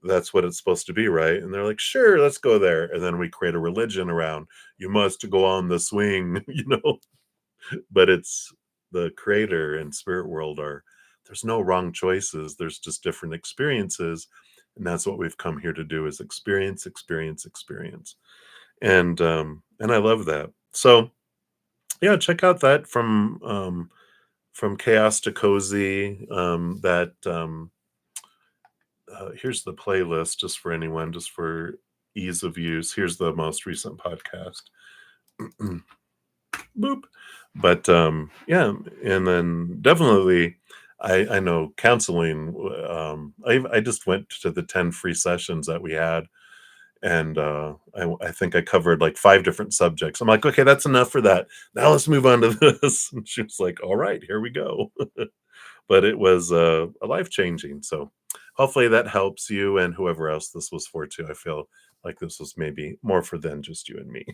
That's what it's supposed to be, right? And they're like, sure, let's go there. And then we create a religion around, you must go on the swing, but it's the creator and spirit world there's no wrong choices. There's just different experiences. And that's what we've come here to do is experience, experience, experience. And I love that. So yeah, check out that from chaos to cozy. That Here's the playlist just for anyone, just for ease of use. Here's the most recent podcast. Boop. But yeah, and then definitely, I know counseling. I just went to the 10 free sessions that we had, and I think I covered like 5 different subjects. I'm like, okay, that's enough for that. Now let's move on to this. And she was like, all right, here we go. But it was a life changing. So hopefully that helps you and whoever else this was for too. I feel like this was maybe more for than just you and me.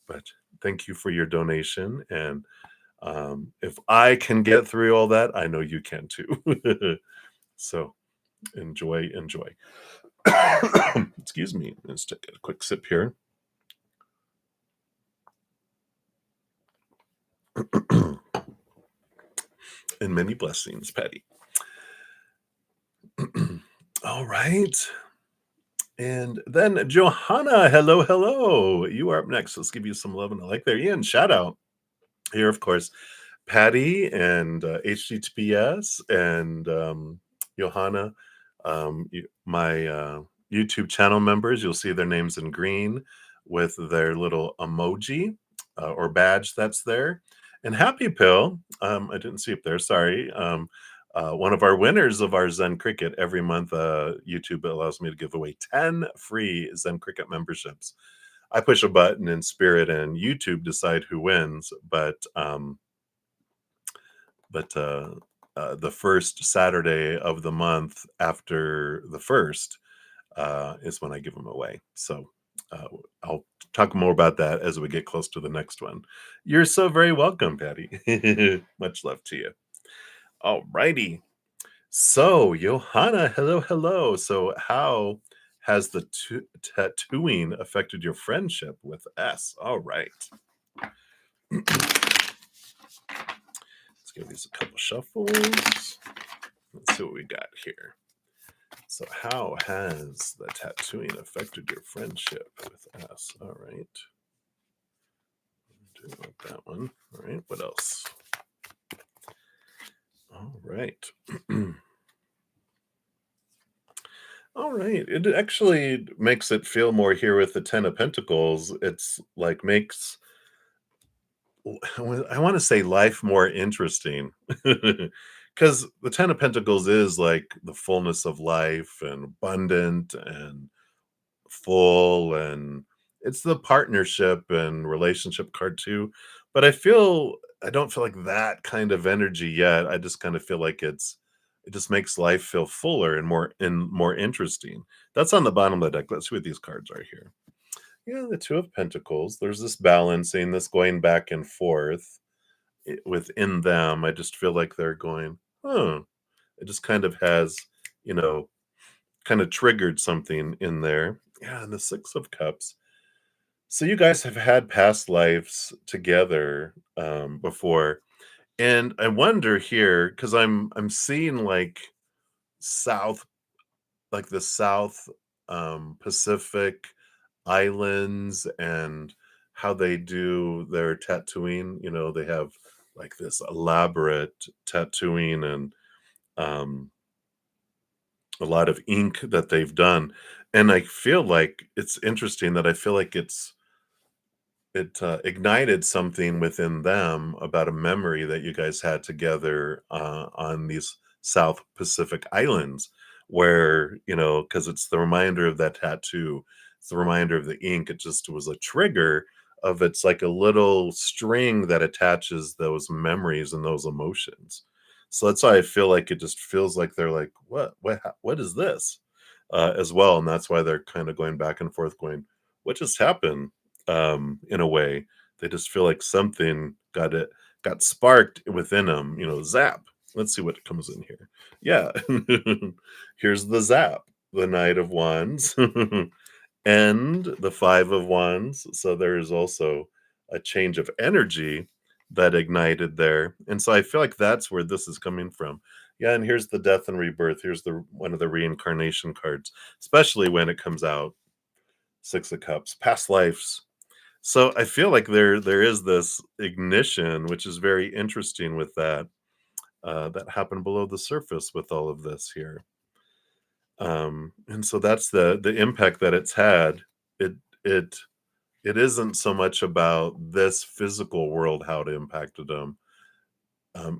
But thank you for your donation. And if I can get through all that, I know you can too. So enjoy, enjoy. Excuse me. Let's take a quick sip here. And many blessings, Patty. All right. And then Johanna, hello, hello. You are up next. Let's give you some love and a like there. Ian, shout out here, of course, Patty and HTTPS and Johanna, my YouTube channel members. You'll see their names in green with their little emoji or badge that's there. And Happy Pill, I didn't see up there, sorry. One of our winners of our Zen Cricket every month, YouTube allows me to give away 10 free Zen Cricket memberships. I push a button in spirit and YouTube decide who wins, but the first Saturday of the month after the first is when I give them away. So I'll talk more about that as we get close to the next one. You're so very welcome, Patty. Much love to you. All righty. So, Johanna, hello, hello. So, how has the tattooing affected your friendship with S? All right. Let's give these a couple shuffles. Let's see what we got here. So, how has the tattooing affected your friendship with S? All right. Do that one. All right. What else? All right. All right. It actually makes it feel more here with the 10 of Pentacles. It's like makes, I want to say, life more interesting. Because the 10 of Pentacles is like the fullness of life and abundant and full, and it's the partnership and relationship card too, but I don't feel like that kind of energy yet. I just kind of feel like it just makes life feel fuller and more interesting. That's on the bottom of the deck. Let's see what these cards are here. Yeah, the Two of Pentacles. There's this balancing, this going back and forth within them. I just feel like they're going, huh. It just kind of has, you know, kind of triggered something in there. Yeah, and the Six of Cups. So you guys have had past lives together before, and I wonder here because I'm seeing like South, like the South Pacific islands and how they do their tattooing. You know, they have like this elaborate tattooing and um, a lot of ink that they've done. And I feel like it's interesting that I feel like it ignited something within them about a memory that you guys had together on these South Pacific islands, where because it's the reminder of that tattoo, it's the reminder of the ink. It just was a trigger of it's like a little string that attaches those memories and those emotions. So that's why I feel like it just feels like they're like, what is this, as well, and that's why they're kind of going back and forth, going, what just happened? In a way. They just feel like something got sparked within them, zap. Let's see what comes in here. Yeah. Here's the zap, the Knight of Wands, and the Five of Wands. So there's also a change of energy that ignited there. And so I feel like that's where this is coming from. Yeah, and here's the Death and Rebirth. Here's the one of the reincarnation cards, especially when it comes out. Six of Cups, past lives. So I feel like there is this ignition, which is very interesting with that, that happened below the surface with all of this here. And so that's the impact that it's had. It it it isn't so much about this physical world, how it impacted them.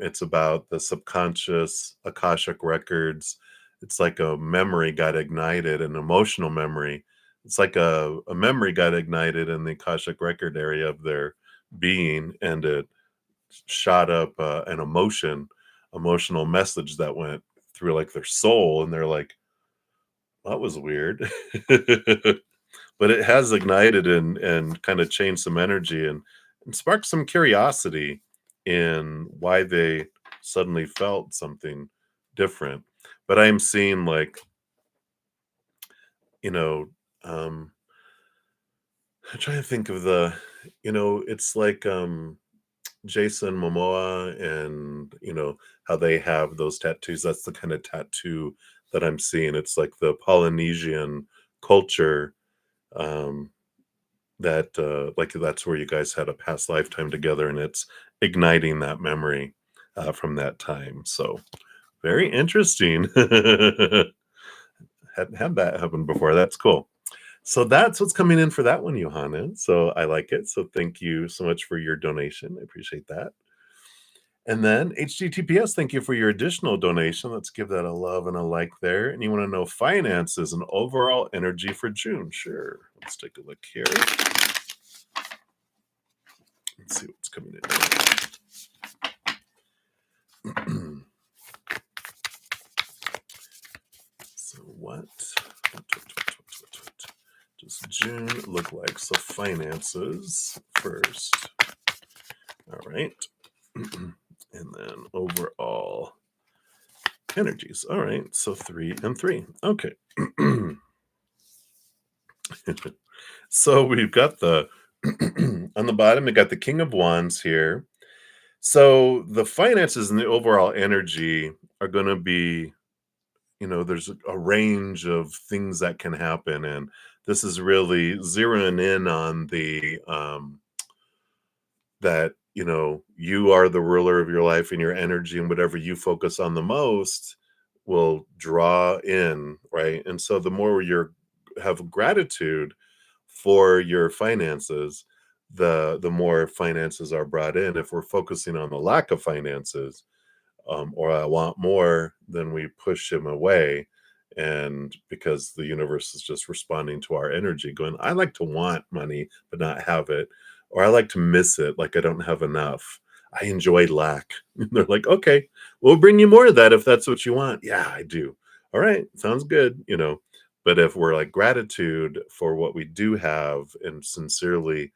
It's about the subconscious Akashic records. It's like a memory got ignited, an emotional memory. It's like a memory got ignited in the Akashic record area of their being, and it shot up an emotional message that went through like their soul, and they're like, that was weird. But it has ignited and kind of changed some energy and sparked some curiosity in why they suddenly felt something different. But I'm seeing like, you know, um, I'm trying to think of it's like Jason Momoa and how they have those tattoos. That's the kind of tattoo that I'm seeing. It's like the Polynesian culture, um, that like that's where you guys had a past lifetime together, and it's igniting that memory from that time. So very interesting. Hadn't had that happen before. That's cool. So that's what's coming in for that one, Johanna. So I like it. So thank you so much for your donation. I appreciate that. And then HTTPS, thank you for your additional donation. Let's give that a love and a like there. And you want to know finances and overall energy for June? Sure. Let's take a look here. Let's see what's coming in. So what does June look like? So finances first. All right. And then overall energies. All right. So 3 and 3. Okay. So we've got the on the bottom, we got the King of Wands here. So the finances and the overall energy are going to be, there's a range of things that can happen. And this is really zeroing in on the that you are the ruler of your life, and your energy and whatever you focus on the most will draw in, right? And so the more you have gratitude for your finances, the more finances are brought in. If we're focusing on the lack of finances, or I want more, then we push him away, And because the universe is just responding to our energy, going, I like to want money, but not have it. Or I like to miss it, like I don't have enough. I enjoy lack. And they're like, okay, we'll bring you more of that if that's what you want. Yeah, I do. All right, sounds good. But if we're like gratitude for what we do have and sincerely,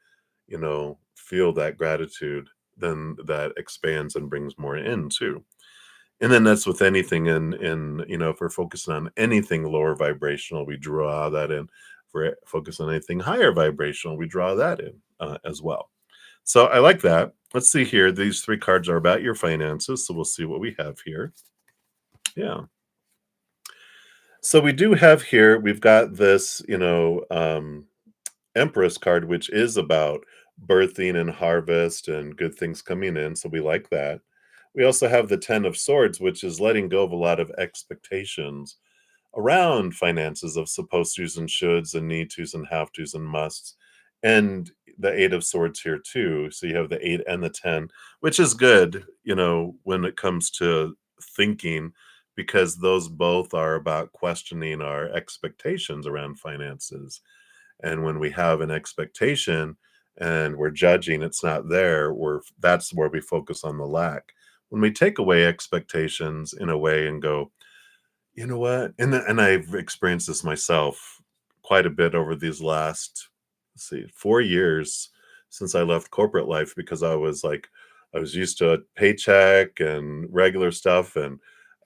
feel that gratitude, then that expands and brings more in too. And then that's with anything in if we're focusing on anything lower vibrational, we draw that in. If we're focused on anything higher vibrational, we draw that in as well. So I like that. Let's see here. These three cards are about your finances. So we'll see what we have here. Yeah. So we do have here, we've got this, Empress card, which is about birthing and harvest and good things coming in. So we like that. We also have the Ten of Swords, which is letting go of a lot of expectations around finances of supposed tos and shoulds and need tos and have tos and musts. And the Eight of Swords here too. So you have the eight and the 10, which is good, when it comes to thinking, because those both are about questioning our expectations around finances. And when we have an expectation and we're judging it's not there, that's where we focus on the lack. When we take away expectations in a way and go, you know what? And I've experienced this myself quite a bit over these last, let's see, 4 years since I left corporate life, because I was used to a paycheck and regular stuff, and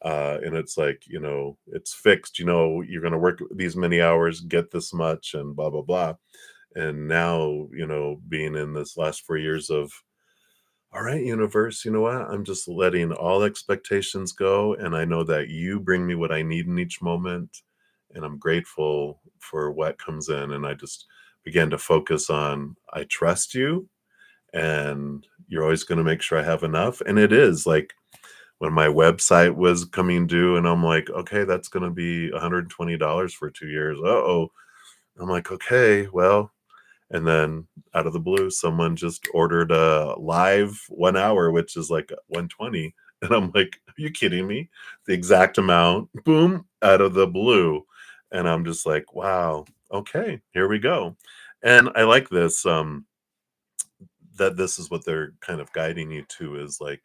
it's like, it's fixed, you're going to work these many hours, get this much, and blah blah blah. And now, being in this last 4 years of, all right, universe, you know what? I'm just letting all expectations go. And I know that you bring me what I need in each moment. And I'm grateful for what comes in. And I just began to focus on, I trust you, and you're always going to make sure I have enough. And it is like when my website was coming due, and I'm like, okay, that's going to be $120 for 2 years. Uh-oh. I'm like, okay, well, and then out of the blue, someone just ordered a live 1 hour, which is like 120. And I'm like, are you kidding me? The exact amount, boom, out of the blue. And I'm just like, wow, okay, here we go. And I like this, that this is what they're kind of guiding you to, is like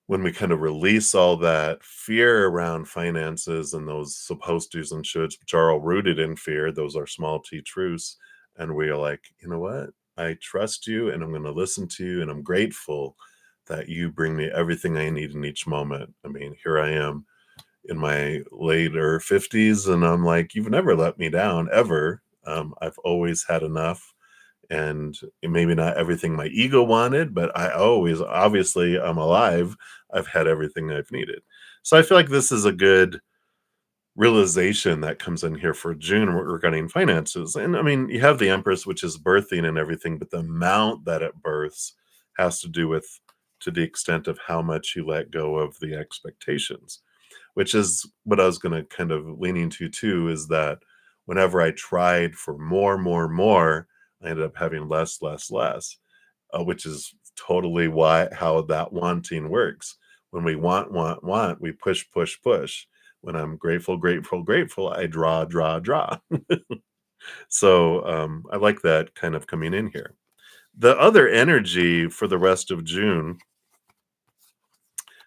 when we kind of release all that fear around finances and those supposed tos and shoulds, which are all rooted in fear, those are small t truths. And we are like, you know what? I trust you, and I'm going to listen to you, and I'm grateful that you bring me everything I need in each moment. I mean, here I am in my later 50s, and I'm like, you've never let me down ever. I've always had enough, and maybe not everything my ego wanted, but I always, obviously, I'm alive. I've had everything I've needed. So I feel like this is a good realization that comes in here for June regarding finances. And I mean, you have the Empress, which is birthing and everything, but the amount that it births has to do with, to the extent of how much you let go of the expectations, which is what I was going to kind of leaning to too, is that whenever I tried for more, more, more, I ended up having less, less, less, which is totally why how that wanting works. When we want, want, want, we push, push, push. When I'm grateful, grateful, grateful, I draw, draw, draw. So I like that kind of coming in here. The other energy for the rest of June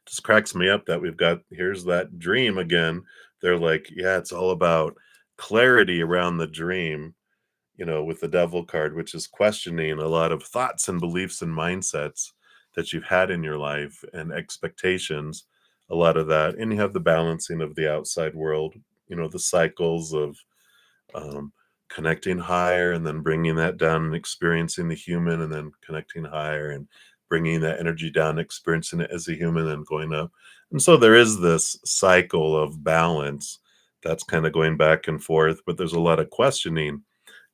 just cracks me up that we've got, here's that dream again. They're like, yeah, it's all about clarity around the dream, with the devil card, which is questioning a lot of thoughts and beliefs and mindsets that you've had in your life and expectations, a lot of that. And you have the balancing of the outside world, the cycles of um, connecting higher and then bringing that down and experiencing the human, and then connecting higher and bringing that energy down, experiencing it as a human, and going up. And so there is this cycle of balance that's kind of going back and forth, but there's a lot of questioning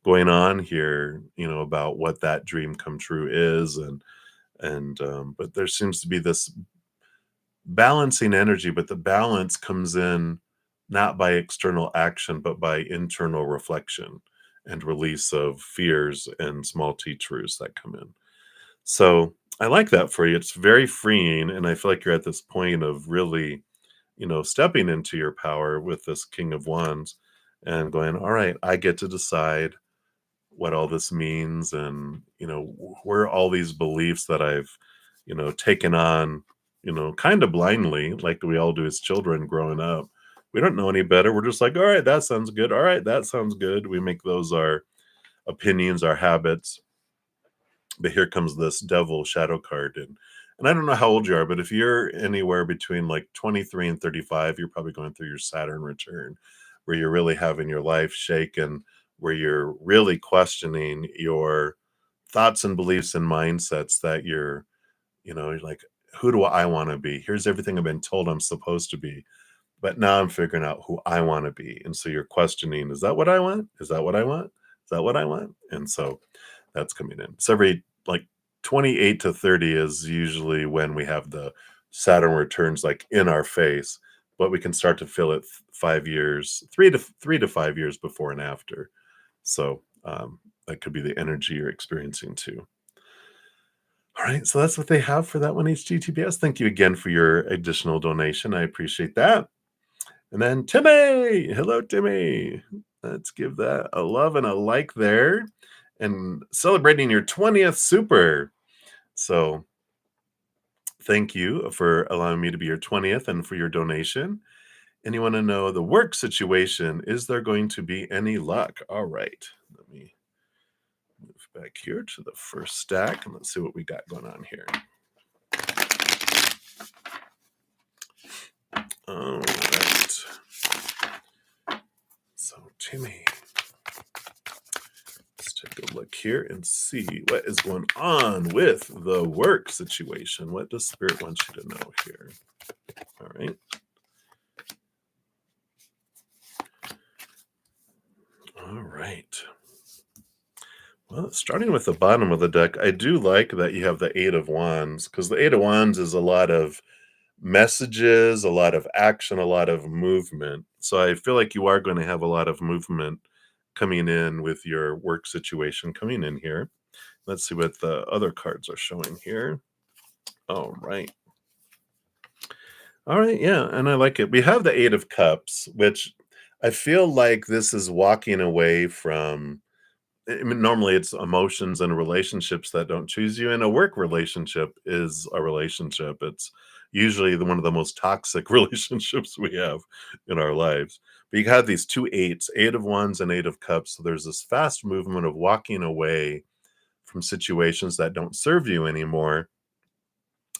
going on here, about what that dream come true is. And but there seems to be this balancing energy, but the balance comes in not by external action, but by internal reflection and release of fears and small t truths that come in. So I like that for you. It's very freeing. And I feel like you're at this point of really stepping into your power with this King of Wands and going, all right, I get to decide what all this means, and where all these beliefs that I've taken on, kind of blindly, like we all do as children growing up. We don't know any better. We're just like, all right, that sounds good. All right, that sounds good. We make those our opinions, our habits. But here comes this devil shadow card, and I don't know how old you are, but if you're anywhere between like 23 and 35, you're probably going through your Saturn return, where you're really having your life shaken, where you're really questioning your thoughts and beliefs and mindsets that you're like, who do I want to be? Here's everything I've been told I'm supposed to be, but now I'm figuring out who I want to be. And so you're questioning, is that what I want? Is that what I want? Is that what I want? And so that's coming in. So every like 28 to 30 is usually when we have the Saturn returns like in our face, but we can start to feel it 5 years, 3 to 5 years before and after. So that could be the energy you're experiencing too. All right, so that's what they have for that one, HGTPS. Thank you again for your additional donation. I appreciate that. And then Timmy, hello, Timmy. Let's give that a love and a like there. And celebrating your 20th super. So thank you for allowing me to be your 20th and for your donation. And you want to know the work situation. Is there going to be any luck? All right. Let me move back here to the first stack and let's see what we got going on here. All right. So, Timmy, let's take a look here and see what is going on with the work situation. What does Spirit want you to know here? All right. All right. Well, starting with the bottom of the deck, I do like that you have the Eight of Wands, because the Eight of Wands is a lot of messages, a lot of action, a lot of movement. So I feel like you are going to have a lot of movement coming in with your work situation coming in here. Let's see what the other cards are showing here. All right. All right, yeah, and I like it. We have the Eight of Cups, which I feel like this is walking away from. I mean, normally it's emotions and relationships that don't choose you, and a work relationship is a relationship. It's usually one of the most toxic relationships we have in our lives. But you have these two eights, Eight of Wands and Eight of Cups. So there's this fast movement of walking away from situations that don't serve you anymore.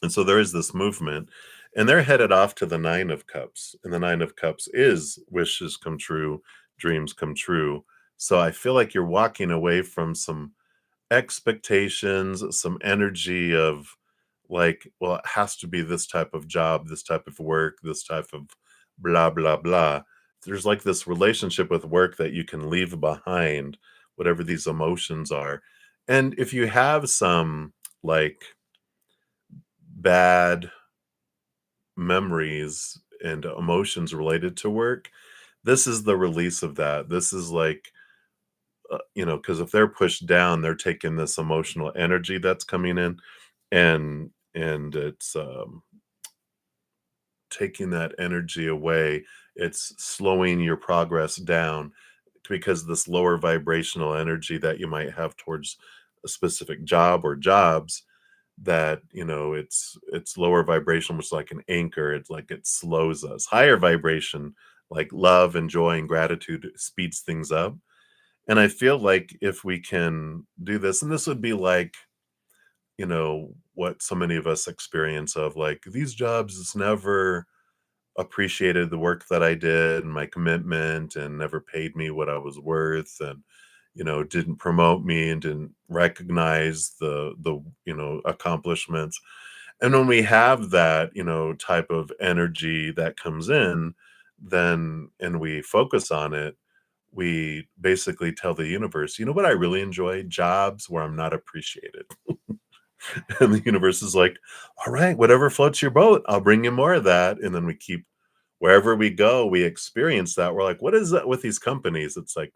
And so there is this movement, and they're headed off to the Nine of Cups. And the Nine of Cups is wishes come true, dreams come true. So I feel like you're walking away from some expectations, some energy of like, well, it has to be this type of job, this type of work, this type of blah, blah, blah. There's like this relationship with work that you can leave behind, whatever these emotions are. And if you have some like bad memories and emotions related to work, this is the release of that. This is like, because if they're pushed down, they're taking this emotional energy that's coming in, and it's taking that energy away. It's slowing your progress down because this lower vibrational energy that you might have towards a specific job or jobs, that it's lower vibration, which is like an anchor. It's like it slows us. Higher vibration, like love and joy and gratitude, speeds things up. And I feel like if we can do this, and this would be like, what so many of us experience of like these jobs is never appreciated the work that I did and my commitment, and never paid me what I was worth, and didn't promote me and didn't recognize the accomplishments. And when we have that type of energy that comes in, then and we focus on it, we basically tell the universe, you know what I really enjoy? Jobs where I'm not appreciated. And the universe is like, all right, whatever floats your boat, I'll bring you more of that. And then we keep wherever we go, we experience that. We're like, what is that with these companies? It's like,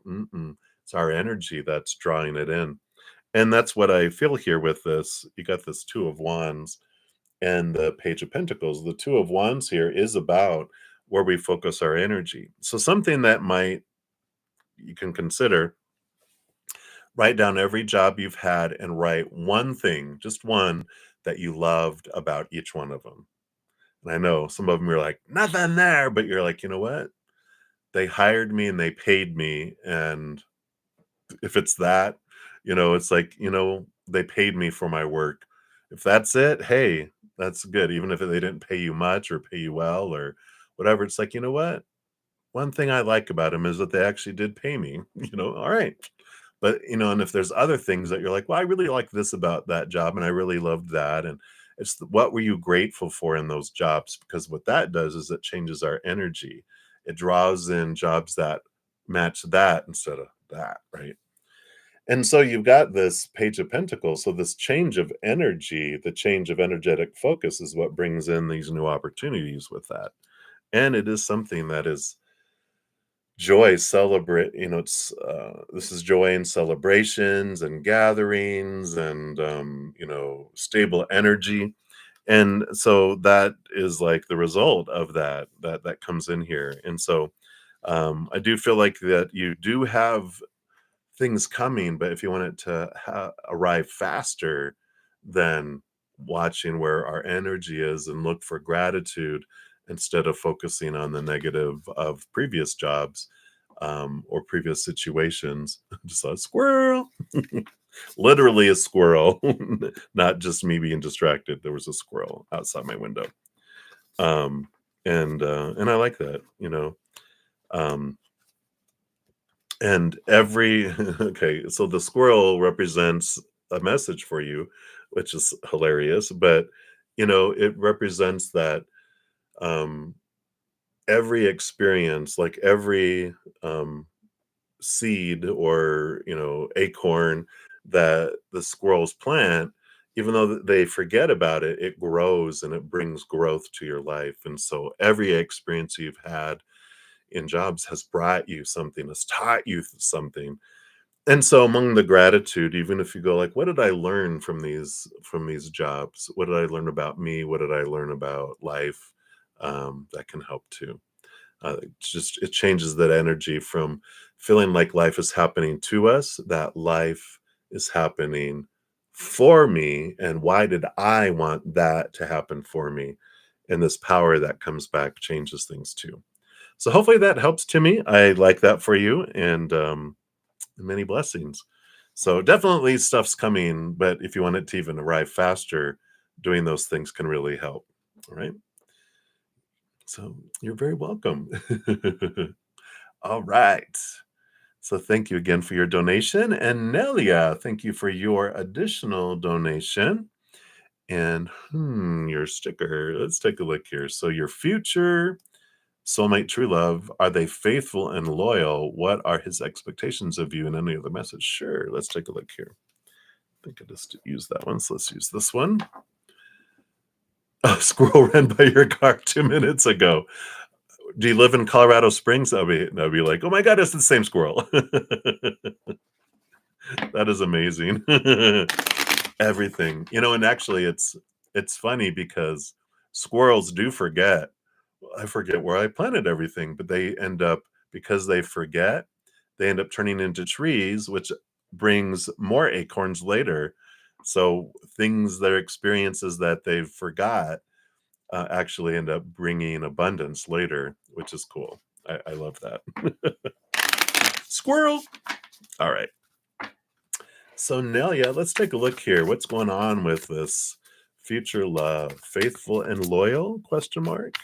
it's our energy that's drawing it in. And that's what I feel here with this. You got this Two of Wands and the Page of Pentacles. The Two of Wands here is about where we focus our energy. So something that might you can consider, write down every job you've had and write one thing, just one that you loved about each one of them. And I know some of them you're like, nothing there, but you're like, you know what? They hired me and they paid me. And if it's that, it's like, they paid me for my work. If that's it, hey, that's good. Even if they didn't pay you much or pay you well or whatever, it's like, you know what? One thing I like about them is that they actually did pay me, all right. But, and if there's other things that you're like, well, I really like this about that job and I really loved that. And what were you grateful for in those jobs? Because what that does is it changes our energy. It draws in jobs that match that instead of that, right? And so you've got this Page of Pentacles. So this change of energy, the change of energetic focus is what brings in these new opportunities with that. And it is something that is joy, celebrate, it's this is joy and celebrations and gatherings and stable energy. And so that is like the result of that comes in here. And so I do feel like that you do have things coming, but if you want it to arrive faster, then watching where our energy is and look for gratitude instead of focusing on the negative of previous jobs or previous situations. Just a squirrel, literally a squirrel, not just me being distracted. There was a squirrel outside my window, um, and I like that, Um, and every okay, so the squirrel represents a message for you, which is hilarious, but it represents that um every experience, like every seed or acorn that the squirrels plant, even though they forget about it, it grows and it brings growth to your life. And so every experience you've had in jobs has brought you something, has taught you something. And so among the gratitude, even if you go like, what did I learn from these jobs? What did I learn about me? What did I learn about life? That can help too. It changes that energy from feeling like life is happening to us, that life is happening for me, and why did I want that to happen for me? And this power that comes back changes things too. So hopefully that helps, Timmy. I like that for you, and many blessings. So definitely stuff's coming, but if you want it to even arrive faster, doing those things can really help. All right. So you're very welcome. All right. So thank you again for your donation. And Nelia, thank you for your additional donation. And your sticker. Let's take a look here. So your future soulmate, true love, are they faithful and loyal? What are his expectations of you and any other message? Sure, let's take a look here. I think I just used that one, so let's use this one. A squirrel ran by your car 2 minutes ago. Do you live in Colorado Springs? I'll be like, oh my god, it's the same squirrel. That is amazing. Everything, and actually, it's funny because squirrels do forget. I forget where I planted everything, but they end up because they forget, they end up turning into trees, which brings more acorns later. So things, their experiences that they've forgot, actually end up bringing abundance later, which is cool. I love that. Squirrel. All right. So Nelia, let's take a look here. What's going on with this future love? Faithful and loyal? Question mark.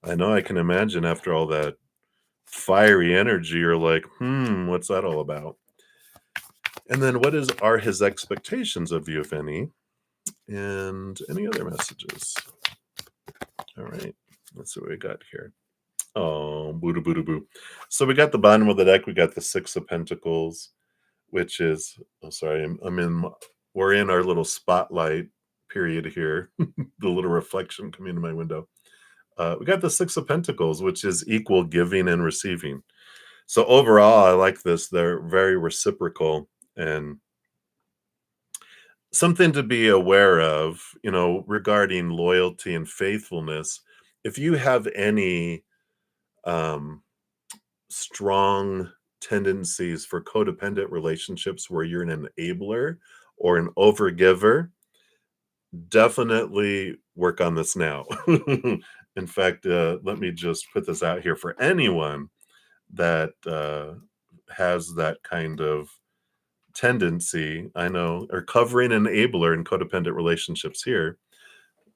I know I can imagine after all that fiery energy, you're like, what's that all about? And then are his expectations of you, if any? And any other messages? All right. Let's see what we got here. Oh, boo boo boo. So we got the bottom of the deck. We got the Six of Pentacles, which is, oh, sorry, we're in our little spotlight period here. The little reflection coming into my window. We got the Six of Pentacles, which is equal giving and receiving. So overall, I like this. They're very reciprocal and something to be aware of, regarding loyalty and faithfulness. If you have any um, strong tendencies for codependent relationships where you're an enabler or an overgiver, definitely work on this now. In fact, let me just put this out here for anyone that has that kind of tendency. I know, or covering enabler in codependent relationships here.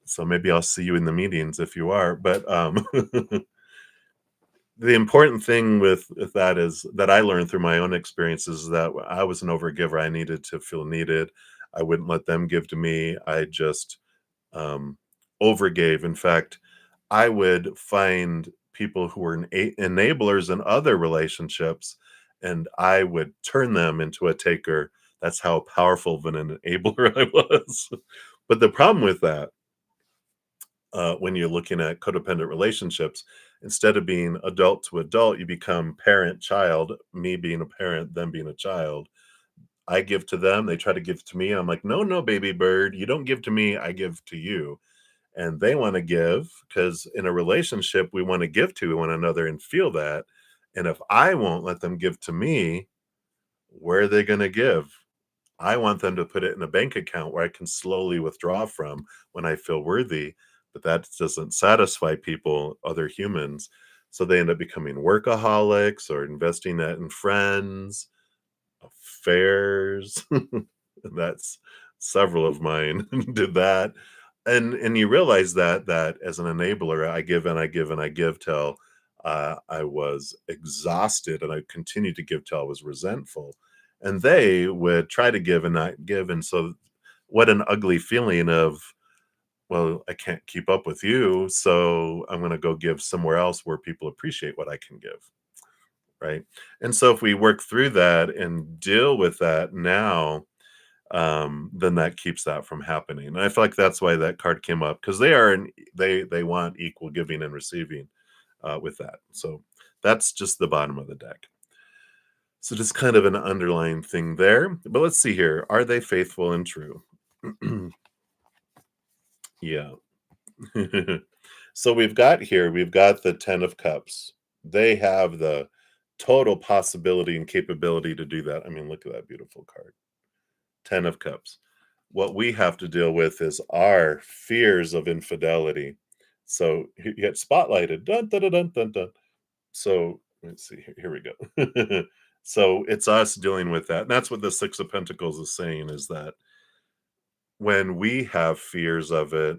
So maybe I'll see you in the meetings if you are. But the important thing with that is that I learned through my own experiences is that I was an overgiver. I needed to feel needed. I wouldn't let them give to me. I just um, overgave. In fact, I would find people who were enablers in other relationships, and I would turn them into a taker. That's how powerful of an enabler I was. But the problem with that, when you're looking at codependent relationships, instead of being adult to adult, you become parent child. Me being a parent, them being a child. I give to them, they try to give to me. And I'm like, no, no, baby bird, you don't give to me, I give to you. And they want to give because in a relationship, we want to give to one another and feel that. And if I won't let them give to me, where are they going to give? I want them to put it in a bank account where I can slowly withdraw from when I feel worthy. But that doesn't satisfy people, other humans. So they end up becoming workaholics or investing that in friends, affairs. That's several of mine did that. And you realize that as an enabler, I give and I give and I give till I was exhausted, and I continued to give till I was resentful. And they would try to give and not give. And so what an ugly feeling of, well, I can't keep up with you, so I'm gonna go give somewhere else where people appreciate what I can give. Right. And so if we work through that and deal with that now, then that keeps that from happening. And I feel like that's why that card came up because they want equal giving and receiving with that. So that's just the bottom of the deck. So just kind of an underlying thing there. But let's see here. Are they faithful and true? Yeah. So we've got the 10 of cups. They have the total possibility and capability to do that. I mean, look at that beautiful card. 10 of cups. What we have to deal with is our fears of infidelity. So you get spotlighted. Dun, dun, dun, dun, dun, dun. So let's see. Here we go. So it's us dealing with that. And that's what the Six of Pentacles is saying, is that when we have fears of it,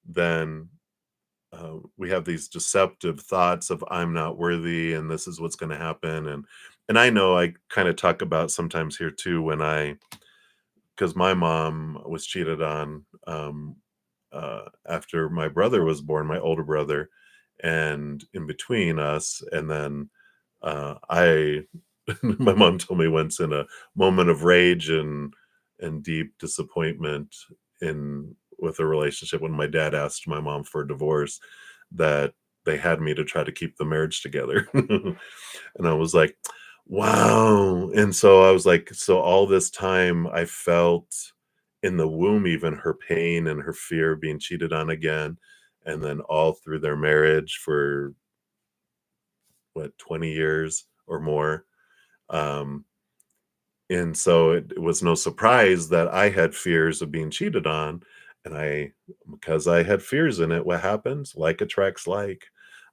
then we have these deceptive thoughts of I'm not worthy and this is what's going to happen. And I know I kind of talk about sometimes here too when I, because my mom was cheated on after my brother was born, my older brother, and in between us. And then I, my mom told me once in a moment of rage and deep disappointment in with a relationship when my dad asked my mom for a divorce that they had me to try to keep the marriage together. And I was like, wow. And so I was like, so all this time I felt in the womb, even her pain and her fear of being cheated on again. And then all through their marriage for what, 20 years or more. Um, and so it was no surprise that I had fears of being cheated on. And because I had fears in it, what happens? Like attracts like.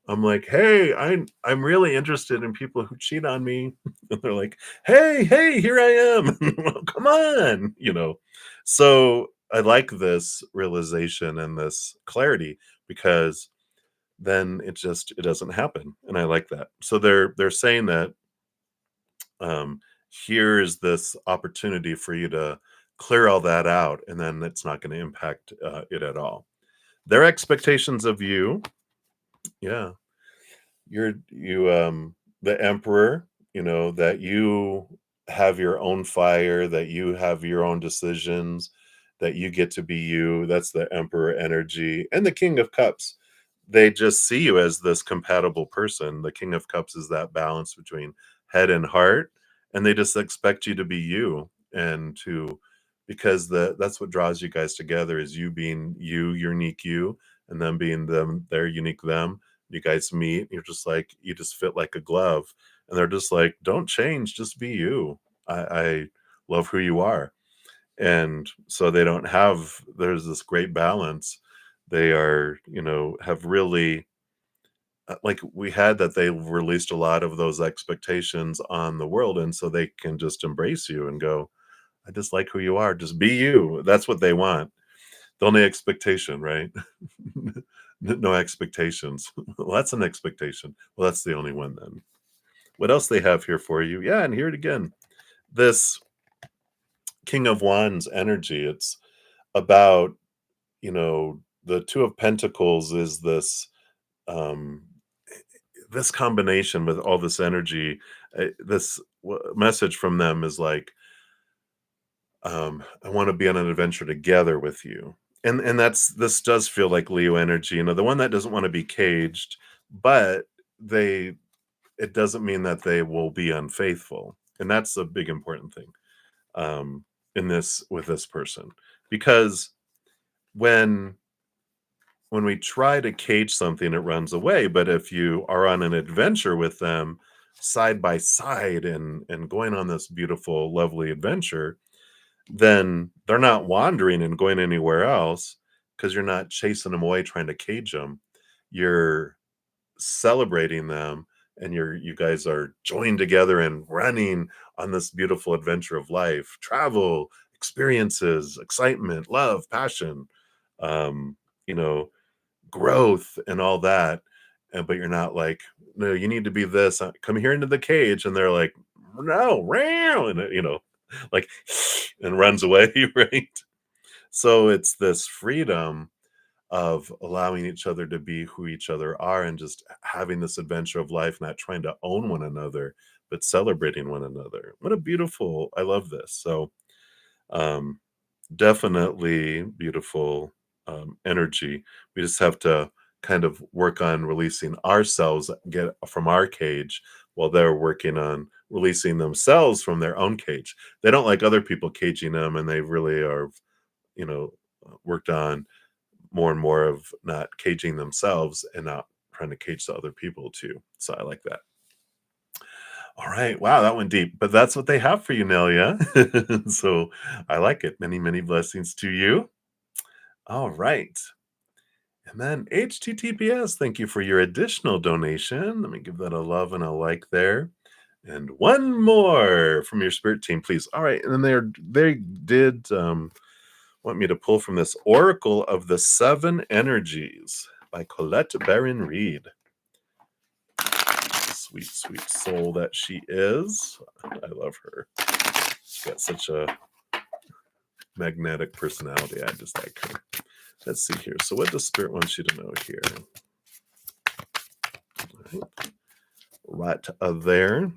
I'm like, hey, I'm really interested in people who cheat on me. And they're like, hey, here I am. Well, come on, you know. So I like this realization and this clarity because then it doesn't happen. And I like that. So they're saying that um, here is this opportunity for you to clear all that out, and then it's not going to impact it at all. Their expectations of you, yeah, the emperor, you know, that you have your own fire, that you have your own decisions, that you get to be you. That's the emperor energy. And the king of cups, they just see you as this compatible person. The king of cups is that balance between head and heart, and they just expect you to be you and to, because that's what draws you guys together, is you being you, unique you, and them being them, their unique them. You guys meet, you're just like, you just fit like a glove. And they're just like, don't change, just be you. I love who you are. And so they don't have, there's this great balance. They are, have really, like we had that they released a lot of those expectations on the world. And so they can just embrace you and go, I just like who you are. Just be you. That's what they want. The only expectation, right? No expectations. Well, that's an expectation. Well, that's the only one then. What else they have here for you? Yeah, and here it again. This King of Wands energy. It's about, the Two of Pentacles is um this combination with all this energy. This message from them is like, I want to be on an adventure together with you. And that's, this does feel like Leo energy, the one that doesn't want to be caged, but they, it doesn't mean that they will be unfaithful. And that's a big important thing, um, in this, with this person, because when we try to cage something, it runs away. But if you are on an adventure with them side by side and going on this beautiful, lovely adventure, then they're not wandering and going anywhere else, because you're not chasing them away trying to cage them. You're celebrating them, and you guys are joined together and running on this beautiful adventure of life, travel, experiences, excitement, love, passion, um, you know, growth and all that. And but you're not like, no, you need to be this. Come here into the cage, and they're like, no, row, and like, and runs away, right? So it's this freedom of allowing each other to be who each other are, and just having this adventure of life, not trying to own one another, but celebrating one another. What a beautiful, I love this. So um definitely beautiful energy. We just have to kind of work on releasing ourselves, get from our cage, while they're working on releasing themselves from their own cage. They don't like other people caging them, and they really are, you know, worked on more and more of not caging themselves and not trying to cage the other people too. So I like that. All right. Wow, that went deep. But that's what they have for you, Nelia. So I like it. Many, many blessings to you. All right. And then HTTPS, thank you for your additional donation. Let me give that a love and a like there. And one more from your spirit team, please. All right. And then they did want me to pull from this Oracle of the Seven Energies by Colette Baron Reed. Sweet, sweet soul that she is. I love her. She's got such a magnetic personality. I just like her. Let's see here. So what does Spirit want you to know here? Right there.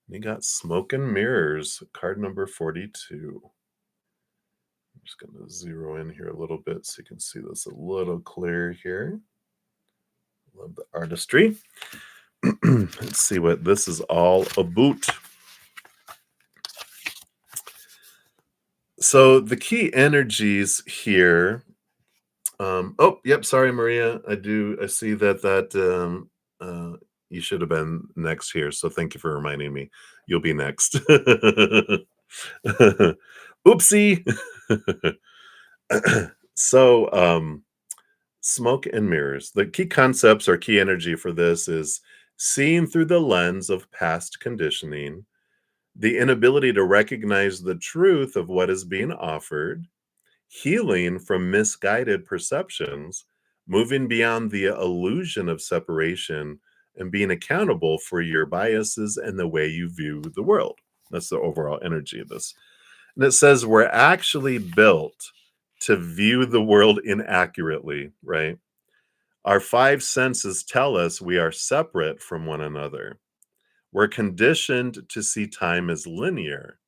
You got Smoke and Mirrors, card number 42. I'm just going to zero in here a little bit so you can see this a little clearer here. Love the artistry. Let's see what this is all about. So the key energies here. Oh, yep. Sorry, Maria. I see that you should have been next here. So thank you for reminding me. You'll be next. Oopsie. So smoke and mirrors. The key concepts or key energy for this is seeing through the lens of past conditioning, the inability to recognize the truth of what is being offered, healing from misguided perceptions, moving beyond the illusion of separation, and being accountable for your biases and the way you view the world. That's the overall energy of this. And it says we're actually built to view the world inaccurately, right? Our five senses tell us we are separate from one another. We're conditioned to see time as linear,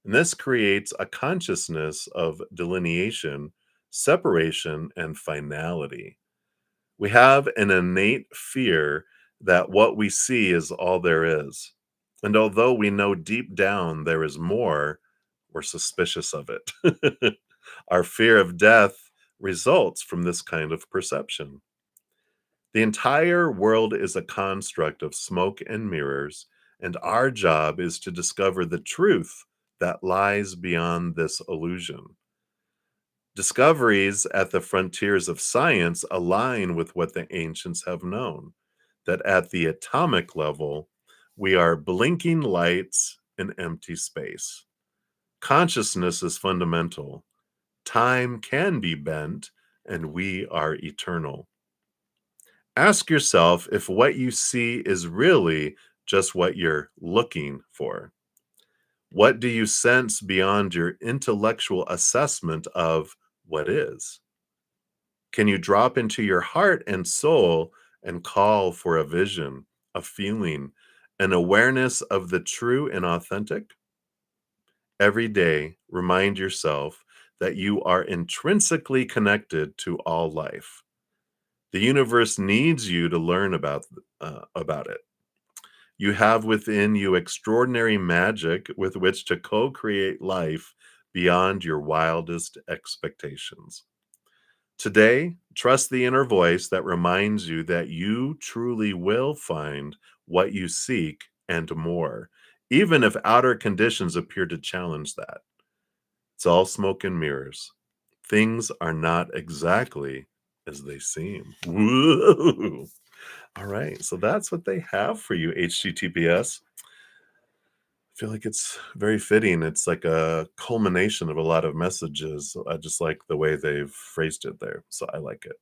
and this creates a consciousness of delineation, separation, and finality. We have an innate fear that what we see is all there is. And although we know deep down there is more, we're suspicious of it. Our fear of death results from this kind of perception. The entire world is a construct of smoke and mirrors, and our job is to discover the truth that lies beyond this illusion. Discoveries at the frontiers of science align with what the ancients have known, that at the atomic level, we are blinking lights in empty space. Consciousness is fundamental. Time can be bent, and we are eternal. Ask yourself if what you see is really just what you're looking for. What do you sense beyond your intellectual assessment of what is? Can you drop into your heart and soul and call for a vision, a feeling, an awareness of the true and authentic? Every day, remind yourself that you are intrinsically connected to all life. The universe needs you to learn about it. You have within you extraordinary magic with which to co-create life beyond your wildest expectations. Today, trust the inner voice that reminds you that you truly will find what you seek and more, even if outer conditions appear to challenge that. It's all smoke and mirrors. Things are not exactly as they seem. Woo! All right, so that's what they have for you, HTTPS. I feel like it's very fitting. It's like a culmination of a lot of messages. I just like the way they've phrased it there. So I like it.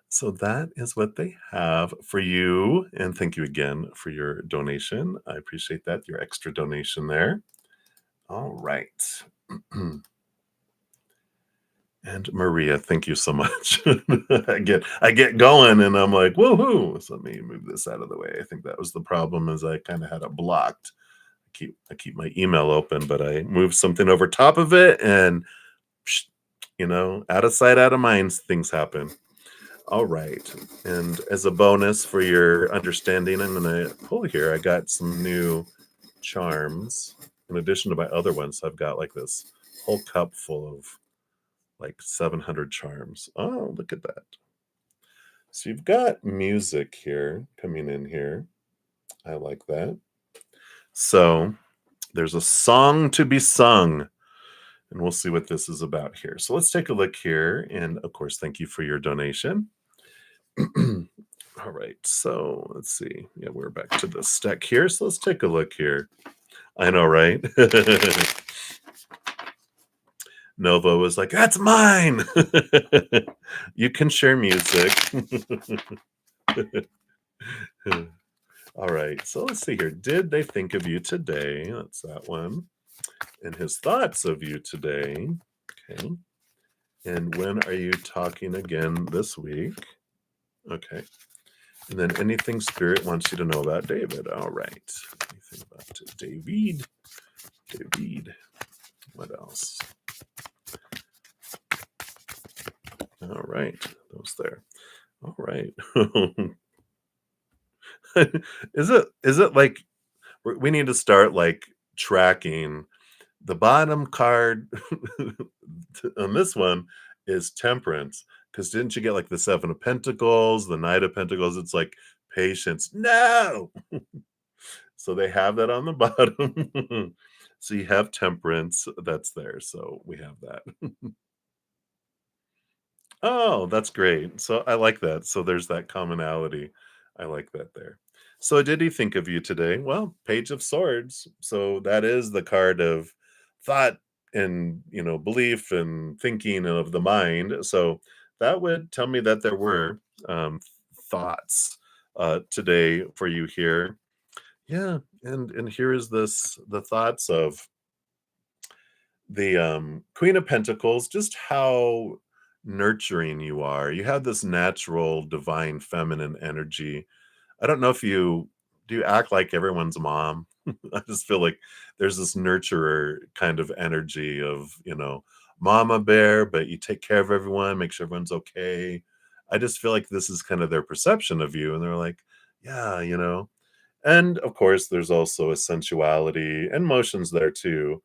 So that is what they have for you. And thank you again for your donation. I appreciate that, your extra donation there. All right. And Maria, thank you so much. I get going and I'm like, woohoo. So let me move this out of the way. I think that was the problem is I kind of had it blocked. I keep my email open, but I moved something over top of it and psh, out of sight, out of mind, things happen. All right. And as a bonus for your understanding, I'm gonna pull here. I got some new charms in addition to my other ones. I've got like this whole cup full of like 700 charms. Oh, look at that. So you've got music here coming in here. I like that. So there's a song to be sung, and we'll see what this is about here. So let's take a look here. And of course, thank you for your donation. All right. So let's see. Yeah, we're back to the stack here. So let's take a look here. I know, right? Nova was like, that's mine. You can share music. All right. So let's see here. Did they think of you today? That's that one. And his thoughts of you today. Okay. And when are you talking again this week? Okay. And then anything Spirit wants you to know about David. All right. Anything about David? David. What else? All right. Those there. All right. Is it like we need to start like tracking the bottom card on this one is Temperance, because didn't you get like the Seven of Pentacles, the Knight of Pentacles? It's like patience. No. So they have that on the bottom. So you have Temperance that's there. So we have that. Oh, that's great. So I like that. So there's that commonality. I like that there. So did he think of you today? Well, Page of Swords. So that is the card of thought and, belief and thinking of the mind. So that would tell me that there were thoughts today for you here. Yeah, and here is the thoughts of the Queen of Pentacles, just how nurturing you are. You have this natural divine feminine energy. I don't know if you do you act like everyone's mom. I just feel like there's this nurturer kind of energy of, mama bear, but you take care of everyone, make sure everyone's okay. I just feel like this is kind of their perception of you. And they're like, yeah, And of course, there's also a sensuality and motions there too.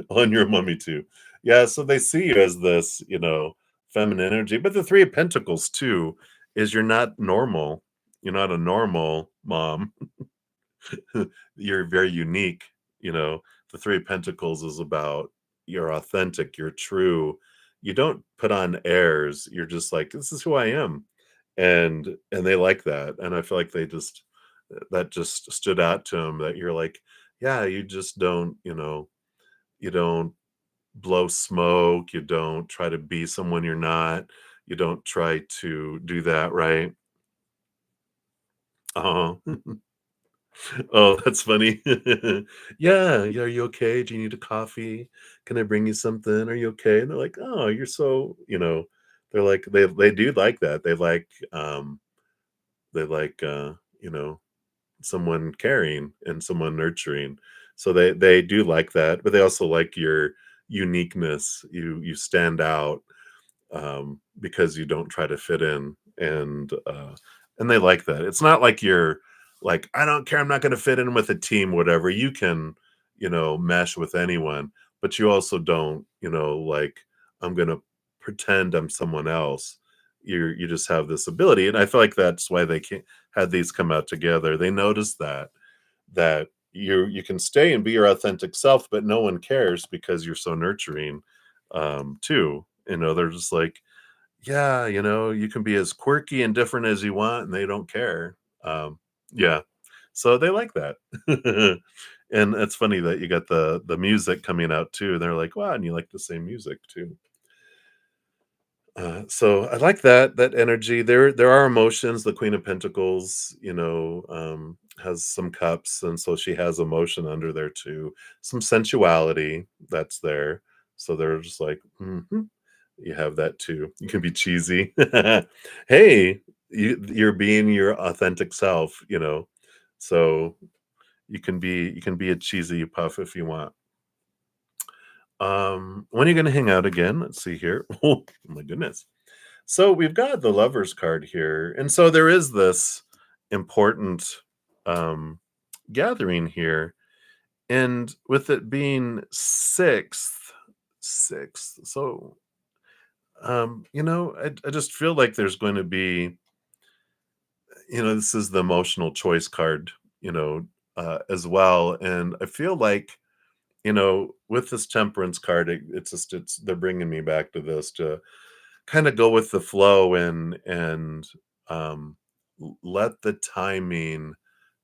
On your mummy too. Yeah, so they see you as this, feminine energy. But the Three of Pentacles too is you're not normal. You're not a normal mom. You're very unique. You know, the Three of Pentacles is about you're authentic, you're true. You don't put on airs. You're just like, this is who I am. And they like that. And I feel like they just that just stood out to them that you're like, yeah, you just don't, you don't blow smoke, you don't try to be someone you're not, you don't try to do that, right? Uh-huh. Oh, that's funny. Yeah, yeah, "Are you okay? Do you need a coffee? Can I bring you something? Are you okay?" And they're like, "Oh, you're so," they're like they do like that. They like, you know, someone caring and someone nurturing. So they do like that, but they also like your uniqueness. You stand out, because you don't try to fit in, and they like that. It's not like you're like, I don't care, I'm not going to fit in with a team, whatever. You can, mesh with anyone, but you also don't, like, I'm going to pretend I'm someone else. You just have this ability, and I feel like that's why they can had these come out together. They noticed that you can stay and be your authentic self, but no one cares because you're so nurturing, too. They're just like, yeah, you can be as quirky and different as you want, and they don't care. Yeah, so they like that. And it's funny that you got the music coming out too. And they're like, wow, and you like the same music too. So I like that energy. There are emotions. The Queen of Pentacles, has some cups, and so she has emotion under there too. Some sensuality that's there. So they're just like, you have that too. You can be cheesy. Hey, you're being your authentic self. So you can be a cheesy puff if you want. When are you going to hang out again? Let's see here. Oh my goodness. So we've got the lovers card here. And so there is this important um gathering here. And with it being sixth. So I just feel like there's going to be, this is the emotional choice card, as well. And I feel like, with this temperance card, it's they're bringing me back to this to kind of go with the flow and let the timing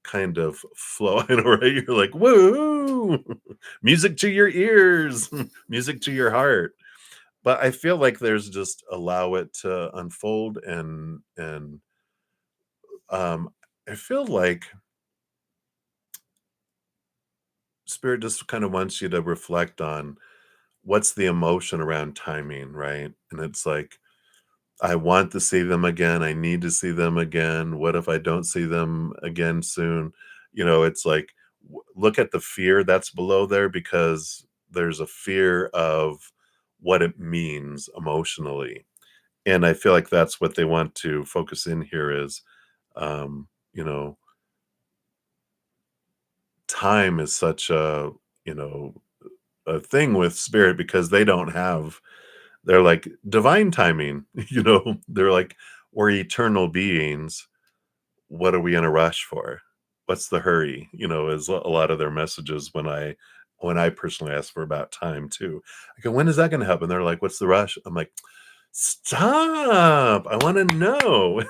kind of flow. I know, right? You're like, woo, music to your ears, music to your heart. But I feel like there's just allow it to unfold and um I feel like spirit just kind of wants you to reflect on what's the emotion around timing, right? And it's like, I want to see them again. I need to see them again. What if I don't see them again soon? It's like, look at the fear that's below there, because there's a fear of what it means emotionally. And I feel like that's what they want to focus in here is, um, you know, time is such you know, a thing with spirit because they don't have they're like divine timing, they're like, we're eternal beings. What are we in a rush for? What's the hurry? Is a lot of their messages when I personally ask for about time too. I go, when is that gonna happen? They're like, what's the rush? I'm like, stop. I want to know.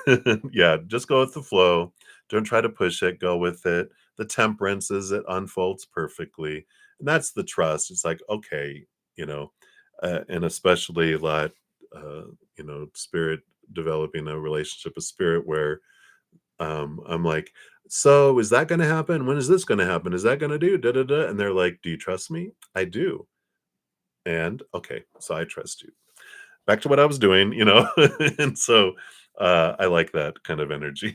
Yeah, just go with the flow. Don't try to push it, go with it. The temperance is it unfolds perfectly. And that's the trust. It's like, okay, you know, and especially a lot, spirit developing a relationship with spirit where I'm like, so is that going to happen? When is this going to happen? Is that going to do da da da? And they're like, do you trust me? I do. And okay, so I trust you. Back to what I was doing, and so I like that kind of energy.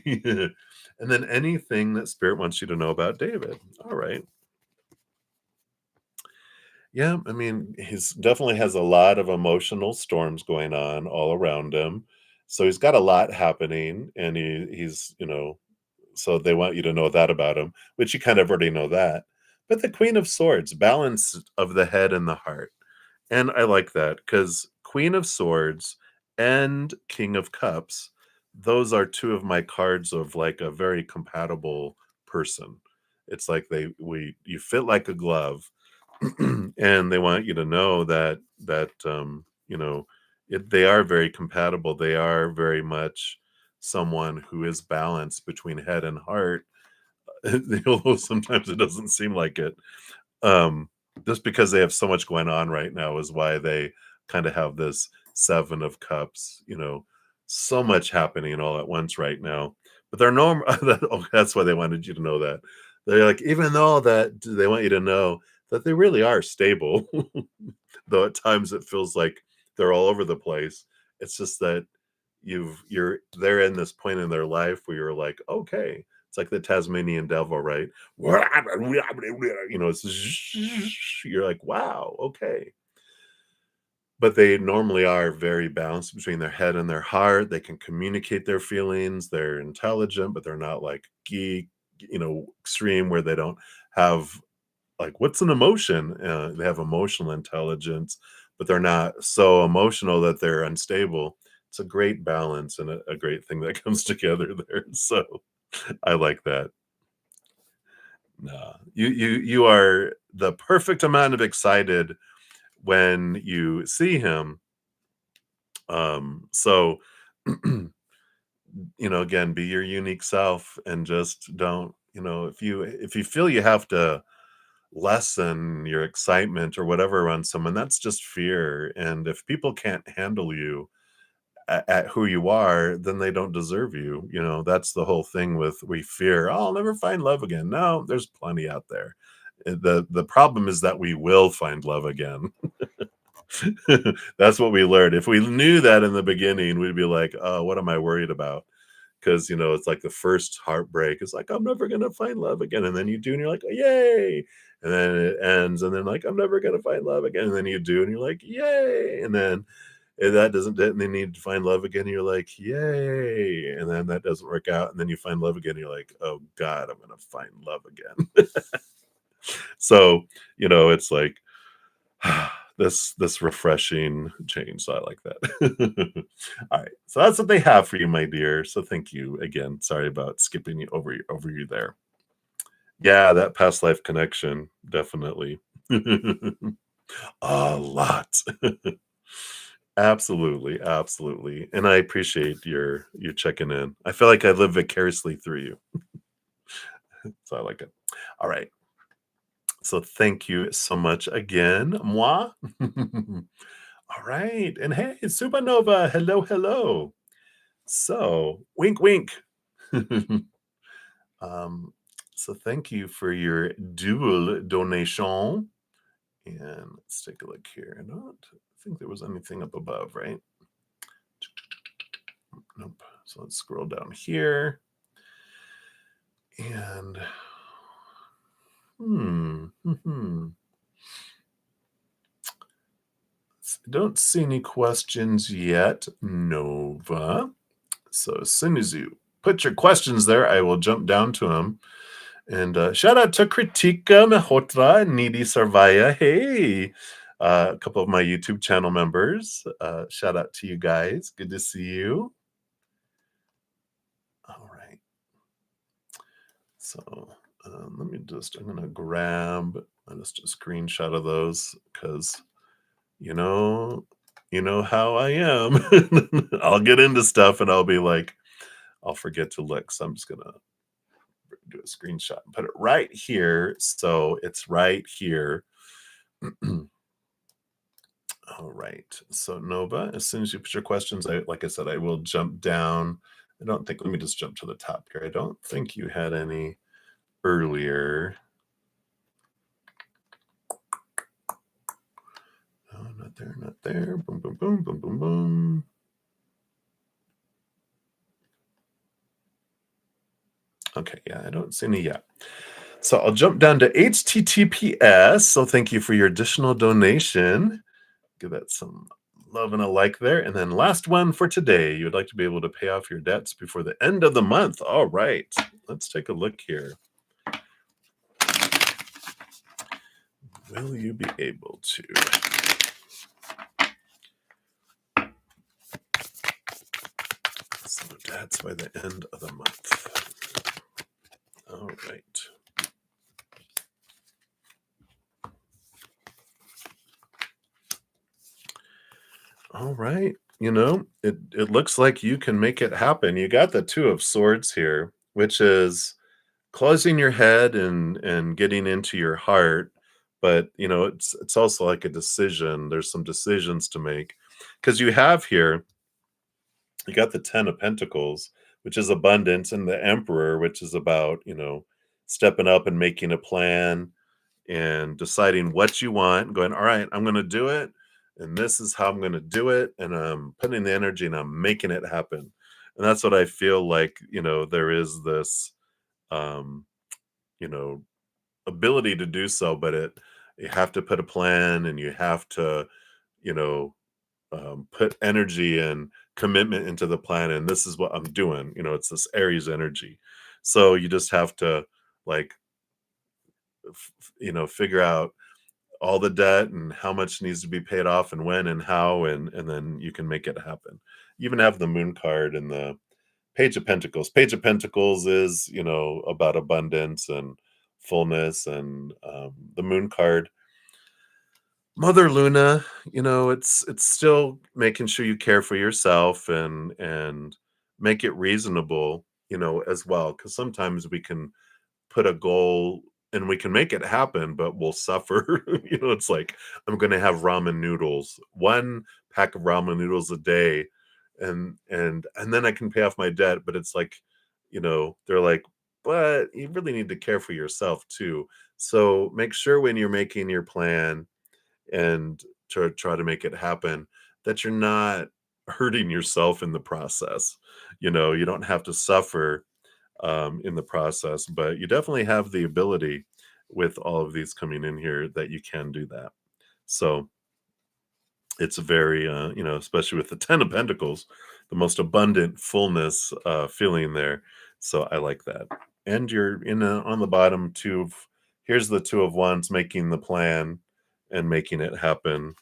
And then anything that spirit wants you to know about David. All right. Yeah, I mean, he's definitely has a lot of emotional storms going on all around him. So he's got a lot happening, and he's, so they want you to know that about him, which you kind of already know that. But the Queen of Swords, balance of the head and the heart. And I like that because Queen of Swords, and King of Cups. Those are two of my cards of like a very compatible person. It's like you fit like a glove, and they want you to know that they are very compatible. They are very much someone who is balanced between head and heart, although sometimes it doesn't seem like it. Um, just because they have so much going on right now is why they kind of have this 7 of Cups, so much happening all at once right now. But they're normal. That's why they wanted you to know that. They're like, even though that they want you to know that they really are stable, though at times it feels like they're all over the place. It's just that they're in this point in their life where you're like, okay, it's like the Tasmanian devil, right? It's you're like, wow, okay. But they normally are very balanced between their head and their heart. They can communicate their feelings. They're intelligent, but they're not like geek, extreme where they don't have like what's an emotion? They have emotional intelligence, but they're not so emotional that they're unstable. It's a great balance and a great thing that comes together there. So I like that. No, you are the perfect amount of excited when you see him. So again, be your unique self and just don't, if you feel you have to lessen your excitement or whatever around someone, that's just fear. And if people can't handle you at who you are, then they don't deserve you. That's the whole thing with we fear, oh, I'll never find love again. No, there's plenty out there. The problem is that we will find love again. That's what we learned. If we knew that in the beginning, we'd be like, oh, what am I worried about? Because it's like the first heartbreak is like, I'm never gonna find love again, and then you do, and you're like, oh, yay, and then it ends, and then like, I'm never gonna find love again, and then you do, and you're like, yay, and then that doesn't, and then you need to find love again, and you're like, yay, and then that doesn't work out, and then you find love again, and you're like, oh God, I'm gonna find love again. So it's like this refreshing change. So I like that. All right. So that's what they have for you, my dear. So thank you again. Sorry about skipping you over you there. Yeah, that past life connection, definitely. A lot. Absolutely, absolutely. And I appreciate your checking in. I feel like I live vicariously through you. So I like it. All right. So thank you so much again, moi. All right. And hey, Supernova. Hello, hello. So, wink, wink. um, so thank you for your dual donation. And let's take a look here. I don't think there was anything up above, right? Nope. So let's scroll down here. And I don't see any questions yet, Nova. So as soon as you put your questions there, I will jump down to them. And shout out to Kritika Mehotra and Needy Sarvaya. Hey, a couple of my YouTube channel members. Shout out to you guys. Good to see you. All right. So I'm going to grab just a screenshot of those because, how I am. I'll get into stuff and I'll be like, I'll forget to look. So I'm just going to do a screenshot and put it right here. So it's right here. All right. So Nova, as soon as you put your questions, like I said, I will jump down. Let me just jump to the top here. I don't think you had any earlier. Oh, not there, not there. Boom, boom, boom, boom, boom, boom. Okay, yeah, I don't see any yet. So I'll jump down to HTTPS. So thank you for your additional donation. Give that some love and a like there. And then last one for today. You would like to be able to pay off your debts before the end of the month. All right, let's take a look here. Will you be able to? That's by the end of the month. All right. All right. It looks like you can make it happen. You got the Two of Swords here, which is closing your head and getting into your heart, but it's also like a decision. There's some decisions to make because you got the 10 of Pentacles, which is abundance, and the Emperor, which is about, stepping up and making a plan and deciding what you want, going, all right, I'm going to do it. And this is how I'm going to do it. And I'm putting the energy and I'm making it happen. And that's what I feel like, there is this, um, you know, ability to do so, but you have to put a plan and you have to, you know, put energy and commitment into the plan. And this is what I'm doing. It's this Aries energy. So you just have to like, figure out all the debt and how much needs to be paid off and when and how, and then you can make it happen. You even have the Moon card and the Page of Pentacles. Page of Pentacles is, about abundance and fullness, and the Moon card, Mother Luna, it's still making sure you care for yourself and make it reasonable, as well, because sometimes we can put a goal and we can make it happen, but we'll suffer. It's like, I'm going to have ramen noodles, one pack of ramen noodles a day, and then I can pay off my debt. But it's like, they're like, but you really need to care for yourself too. So make sure when you're making your plan and to try to make it happen, that you're not hurting yourself in the process. You don't have to suffer in the process, but you definitely have the ability with all of these coming in here that you can do that. So it's very, especially with the 10 of Pentacles, the most abundant fullness feeling there. So I like that. And you're on the bottom here's the Two of Wands, making the plan and making it happen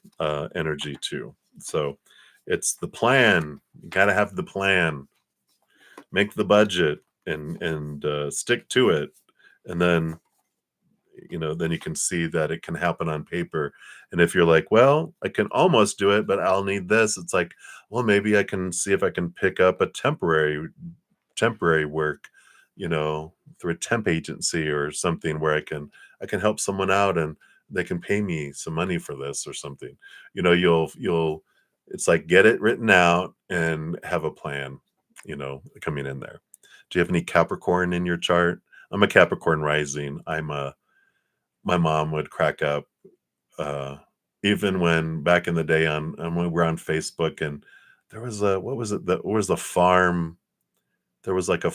energy too. So it's the plan. You got to have the plan, make the budget, and stick to it, and then you can see that it can happen on paper. And if you're like, well, I can almost do it, but I'll need this, it's like, well, maybe I can see if I can pick up a temporary work, through a temp agency or something where I can help someone out and they can pay me some money for this or something. You'll it's like, get it written out and have a plan, coming in there. Do you have any Capricorn in your chart? I'm a Capricorn rising. My mom would crack up, uh, even when back in the day when we were on Facebook, and there was what was it? What was the farm? There was like a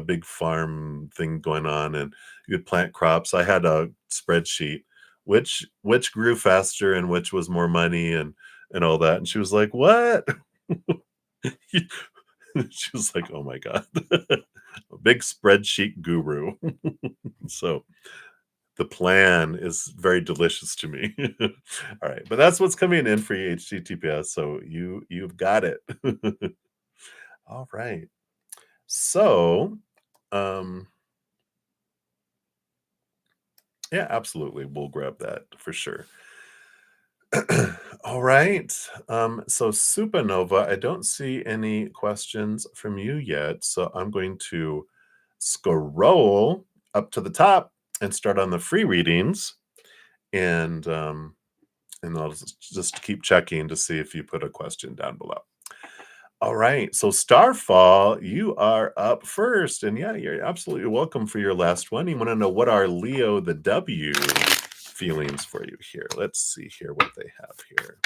big farm thing going on, and you'd plant crops. I had a spreadsheet, which grew faster and which was more money and all that. And she was like, "What?" She was like, "Oh my god." A big spreadsheet guru. So the plan is very delicious to me. All right, but that's what's coming in for you, HTTPS. So you've got it. All right. So, um, yeah, absolutely, we'll grab that for sure. All right. So Supernova, I don't see any questions from you yet, so I'm going to scroll up to the top and start on the free readings, and I'll just keep checking to see if you put a question down below. All right. So Starfall, you are up first. And yeah, you're absolutely welcome for your last one. You want to know what are Leo the W feelings for you here? Let's see here what they have here.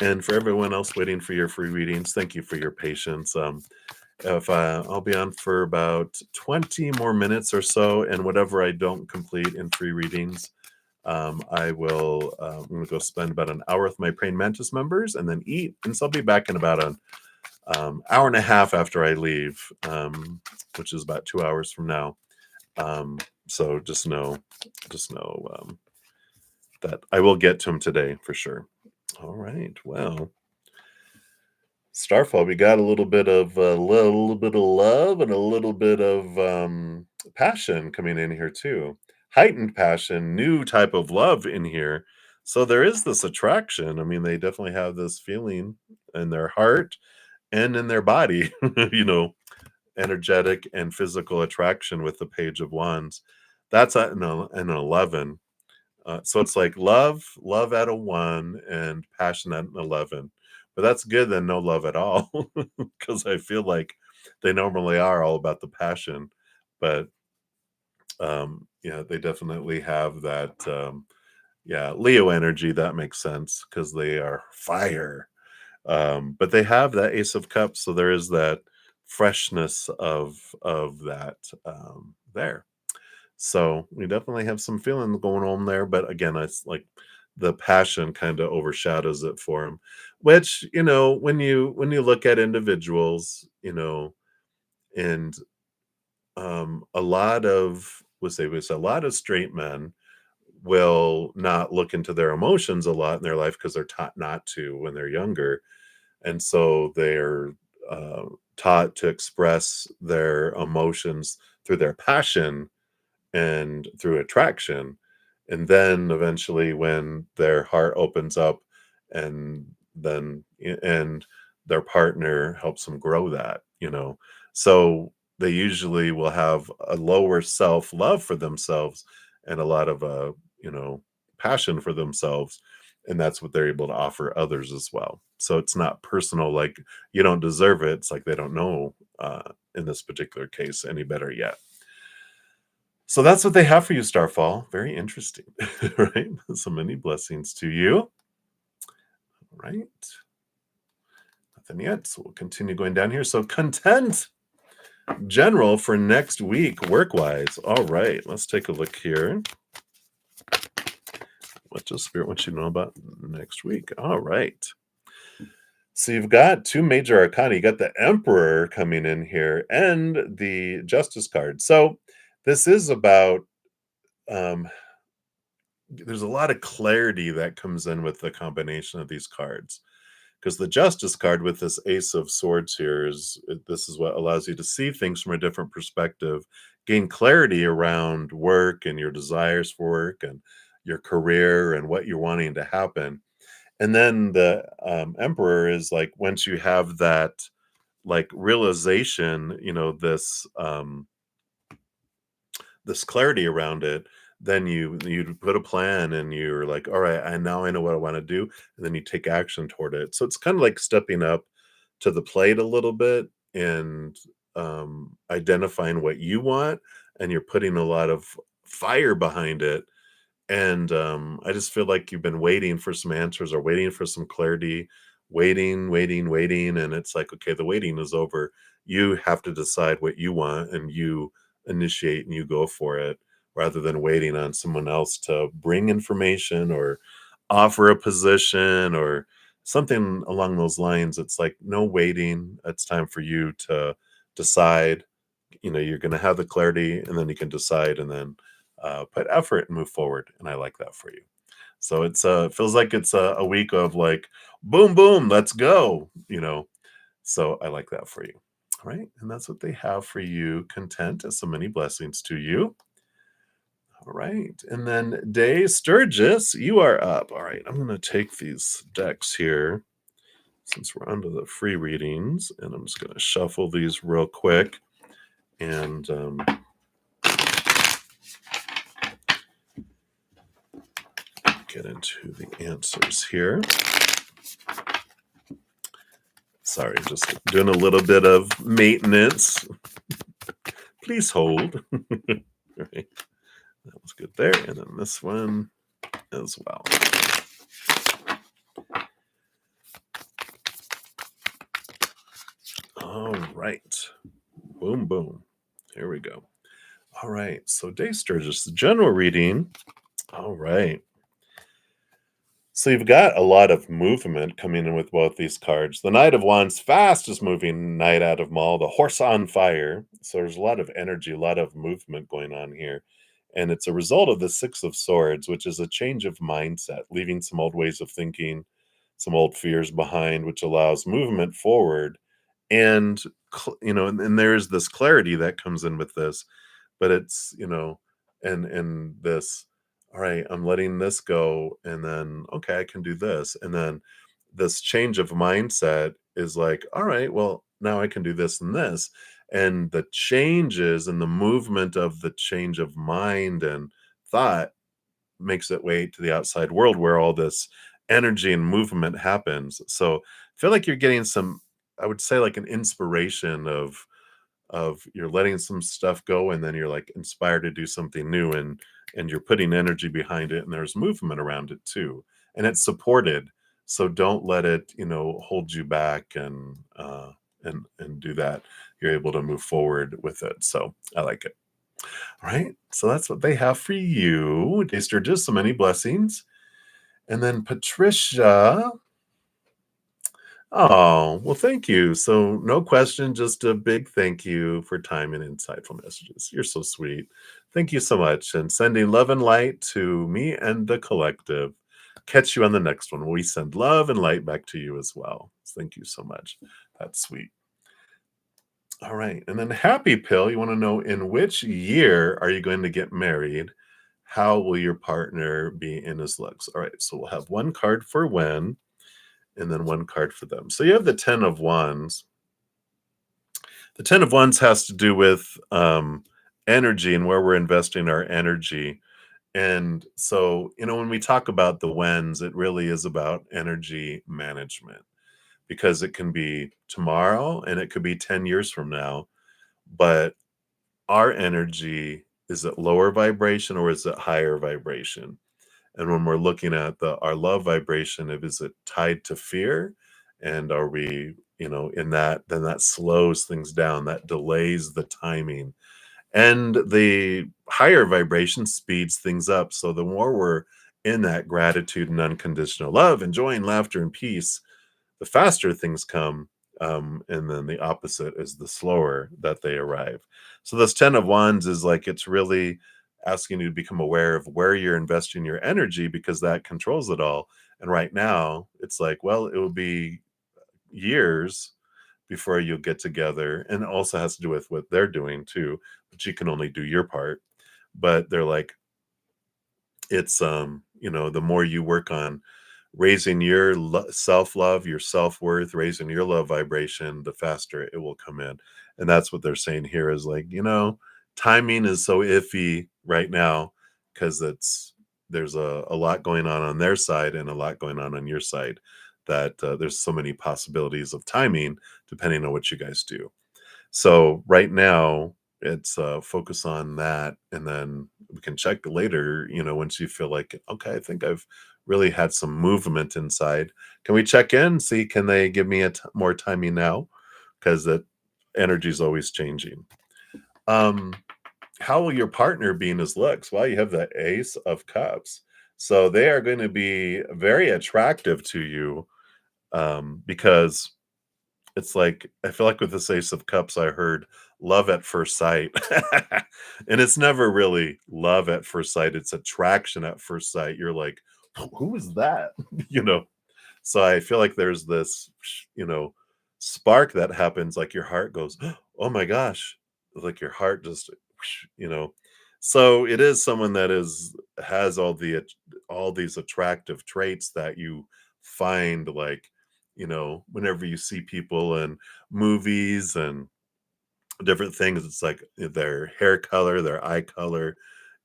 And for everyone else waiting for your free readings, thank you for your patience. If I'll be on for about 20 more minutes or so, and whatever I don't complete in free readings, I will. I'm going to go spend about an hour with my praying mantis members, and then eat. And so I'll be back in about an hour and a half after I leave, which is about 2 hours from now. So just know that I will get to them today for sure. All right. Well, Starfall, we got a little bit of little bit of love and a little bit of passion coming in here too. Heightened passion, new type of love in here. So there is this attraction. I mean, they definitely have this feeling in their heart and in their body, you know, energetic and physical attraction with the Page of Wands. That's at an 11. So it's like love at a 1 and passion at an 11. But that's good than no love at all because I feel like they normally are all about the passion. But yeah, they definitely have that yeah, Leo energy. That makes sense because they are fire. But they have that Ace of Cups, so there is that freshness of that there. So we definitely have some feeling going on there, but again, it's like the passion kind of overshadows it for him. Which, you know, when you look at individuals, you know, and a lot of we'll say this, a lot of straight men will not look into their emotions a lot in their life because they're taught not to when they're younger. And so they're uh, taught to express their emotions through their passion and through attraction. And then eventually when their heart opens up and and their partner helps them grow that, you know. So they usually will have a lower self-love for themselves and a lot of you know, passion for themselves. And that's what they're able to offer others as well. So it's not personal, like you don't deserve it. It's like they don't know in this particular case any better yet. So that's what they have for you, Starfall. Very interesting, right? So many blessings to you. Right. Nothing yet. So we'll continue going down here. So content general for next week, work wise. All right. Let's take a look here. What does Spirit want you to know about next week? All right. So you've got two major arcana. You got the Emperor coming in here and the Justice card. So this is about um there's a lot of clarity that comes in with the combination of these cards because the Justice card with this Ace of Swords here this is what allows you to see things from a different perspective, gain clarity around work and your desires for work and your career and what you're wanting to happen. And then the Emperor is like once you have that like realization, you know, this clarity around it, then you put a plan and you're like, all right, I know what I want to do, and then you take action toward it. So it's kind of like stepping up to the plate a little bit and identifying what you want, and you're putting a lot of fire behind it. And I just feel like you've been waiting for some answers or waiting for some clarity, waiting, and it's like, okay, the waiting is over. You have to decide what you want, and you initiate and you go for it rather than waiting on someone else to bring information or offer a position or something along those lines. It's like no waiting. It's time for you to decide. You know, you're going to have the clarity and then you can decide and then put effort and move forward. And I like that for you. So feels like it's a week of like boom boom, let's go, you know. So I like that for you. All right, and that's what they have for you. Content, so many blessings to you. All right, and then Day Sturgis, you are up. All right, I'm going to take these decks here since we're onto the free readings, and I'm just going to shuffle these real quick and get into the answers here. Sorry, just doing a little bit of maintenance. Please hold. All right. That was good there. And then this one as well. All right. Boom, boom. Here we go. All right. So Day Sturgis, the general reading. All right. So you've got a lot of movement coming in with both these cards. The Knight of Wands, fastest moving knight out of Mall, the Horse on Fire. So there's a lot of energy, a lot of movement going on here. And it's a result of the Six of Swords, which is a change of mindset, leaving some old ways of thinking, some old fears behind, which allows movement forward. And and there's this clarity that comes in with this, but it's and this, all right, I'm letting this go, and then okay, I can do this, and then this change of mindset is like, all right, well, now I can do this and this. And the changes and the movement of the change of mind and thought makes it way to the outside world where all this energy and movement happens. So I feel like you're getting some, I would say, like an inspiration of you're letting some stuff go, and then you're like inspired to do something new, and you're putting energy behind it, and there's movement around it too, and it's supported. So don't let it hold you back, and do that. You're able to move forward with it, so I like it. All right, so that's what they have for you, Day Sturgis. So many blessings. And then Patricia. Oh, well, thank you. So, no question, just a big thank you for time and insightful messages. You're so sweet. Thank you so much. And sending love and light to me and the collective. Catch you on the next one. We send love and light back to you as well. Thank you so much. That's sweet. All right. And then Happy Pill, you want to know, in which year are you going to get married? How will your partner be in his looks? All right. So, we'll have one card for when, and then one card for them. So you have the 10 of Wands. The 10 of Wands has to do with energy and where we're investing our energy. And so, when we talk about the whens, it really is about energy management, because it can be tomorrow and it could be 10 years from now. But our energy, is it lower vibration or is it higher vibration? And when we're looking at our love vibration, is it tied to fear? And are we, in that, then that slows things down, that delays the timing. And the higher vibration speeds things up. So the more we're in that gratitude and unconditional love, enjoying laughter and peace, the faster things come. And then the opposite is the slower that they arrive. So this 10 of Wands is like, it's really asking you to become aware of where you're investing your energy, because that controls it all. And right now, it's like, well, it will be years before you'll get together. And it also has to do with what they're doing too, but you can only do your part. But they're like, it's the more you work on raising your self-love, your self-worth, raising your love vibration, the faster it will come in. And that's what they're saying here, is like, timing is so iffy right now, because there's a lot going on their side and a lot going on your side, that there's so many possibilities of timing depending on what you guys do. So right now, it's focus on that, and then we can check later. Once you feel like, okay, I think I've really had some movement inside. Can we check in? See, can they give me more timing now? Because that energy is always changing. Um, how will your partner be in his looks? Well, you have the Ace of Cups, so they are going to be very attractive to you, because it's like, I feel like with this Ace of Cups, I heard love at first sight. And it's never really love at first sight, it's attraction at first sight. You're like, who is that? you know? So I feel like there's this, spark that happens, like your heart goes, oh my gosh, like your heart just, you know. So it is someone that has all these attractive traits that you find, like, whenever you see people in movies and different things, it's like their hair color, their eye color,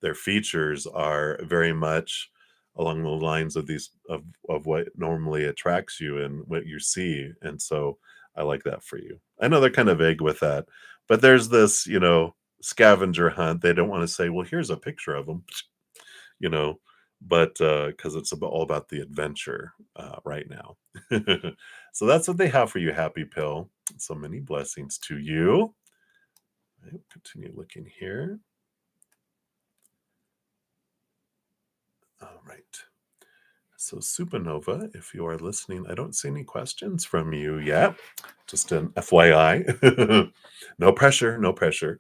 their features are very much along the lines of these of what normally attracts you and what you see. And so I like that for you. I know they're kind of vague with that, but there's this, scavenger hunt. They don't want to say, well, here's a picture of them, you know, but because it's all about the adventure right now. So that's what they have for you, Happy Pill. So many blessings to you. Right, continue looking here. All right. So, Supernova, if you are listening, I don't see any questions from you yet. Just an FYI. No pressure, no pressure.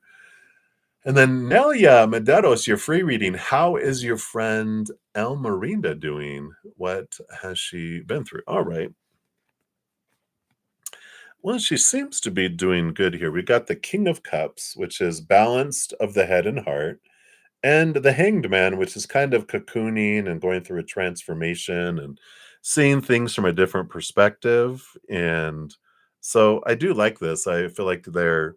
And then Nelia Medeiros, your free reading. How is your friend Elmarinda doing? What has she been through? All right. Well, she seems to be doing good here. We got the King of Cups, which is balanced of the head and heart, and the Hanged Man, which is kind of cocooning and going through a transformation and seeing things from a different perspective. And so I do like this. I feel like they're